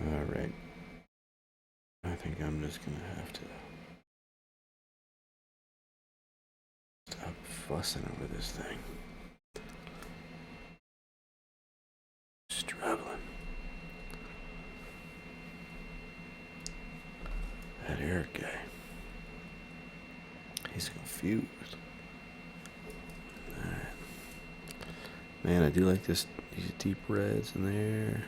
All right. I think I'm just going to have to fussing over this thing. Struggling. That Eric guy. He's confused. Alright. Man, I do like these deep reds in there.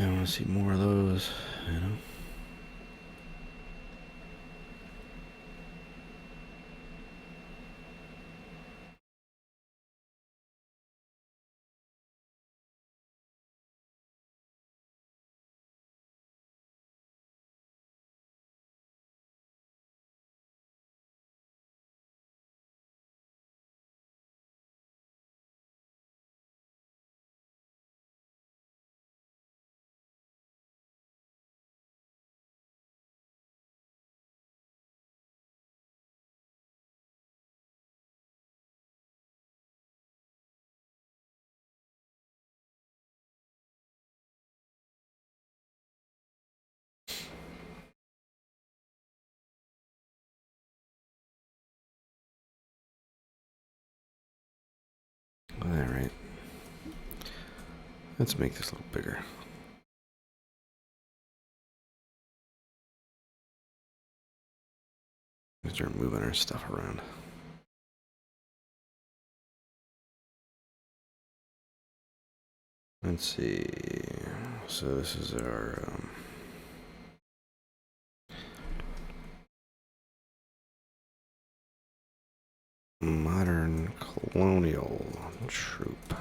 I want to see more of those, you know. Alright. Let's make this a little bigger. Let's start moving our stuff around. Let's see. So this is our modern colonial troop.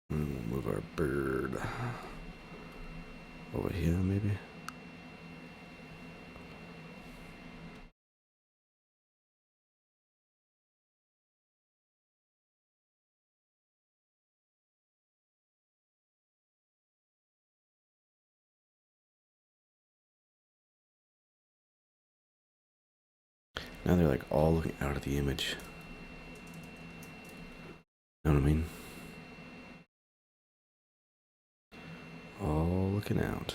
And we'll move our bird over here, maybe. Now they're like all looking out of the image. Know what I mean? All looking out.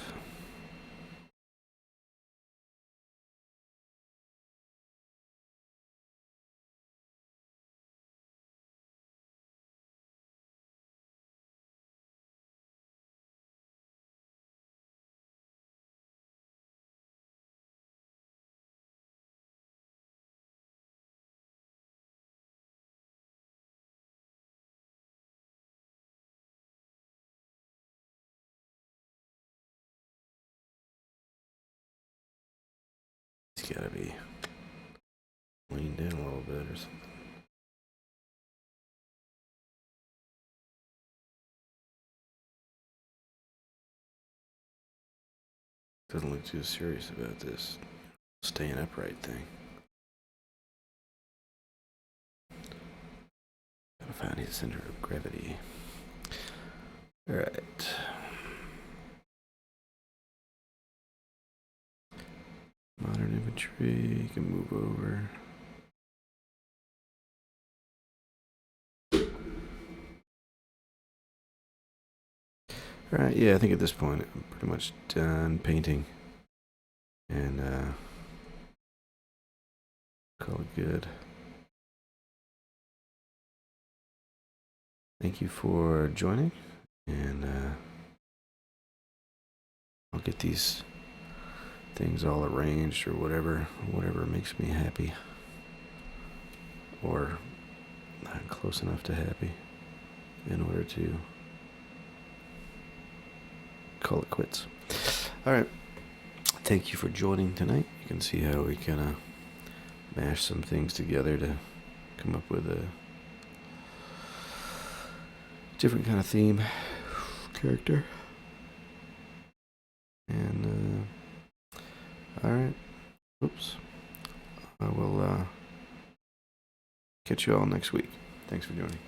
It's gotta be leaned in a little bit or something. Doesn't look too serious about this staying upright thing. Gotta find his center of gravity. Alright. Modern infantry, you can move over. Alright, yeah, I think at this point I'm pretty much done painting. And call it good. Thank you for joining, and I'll get these things all arranged or whatever makes me happy, or not close enough to happy, in order to call it quits. All right, thank you for joining tonight. You can see how we kind of mash some things together to come up with a different kind of theme, character, and all right. Oops. I will catch you all next week. Thanks for joining.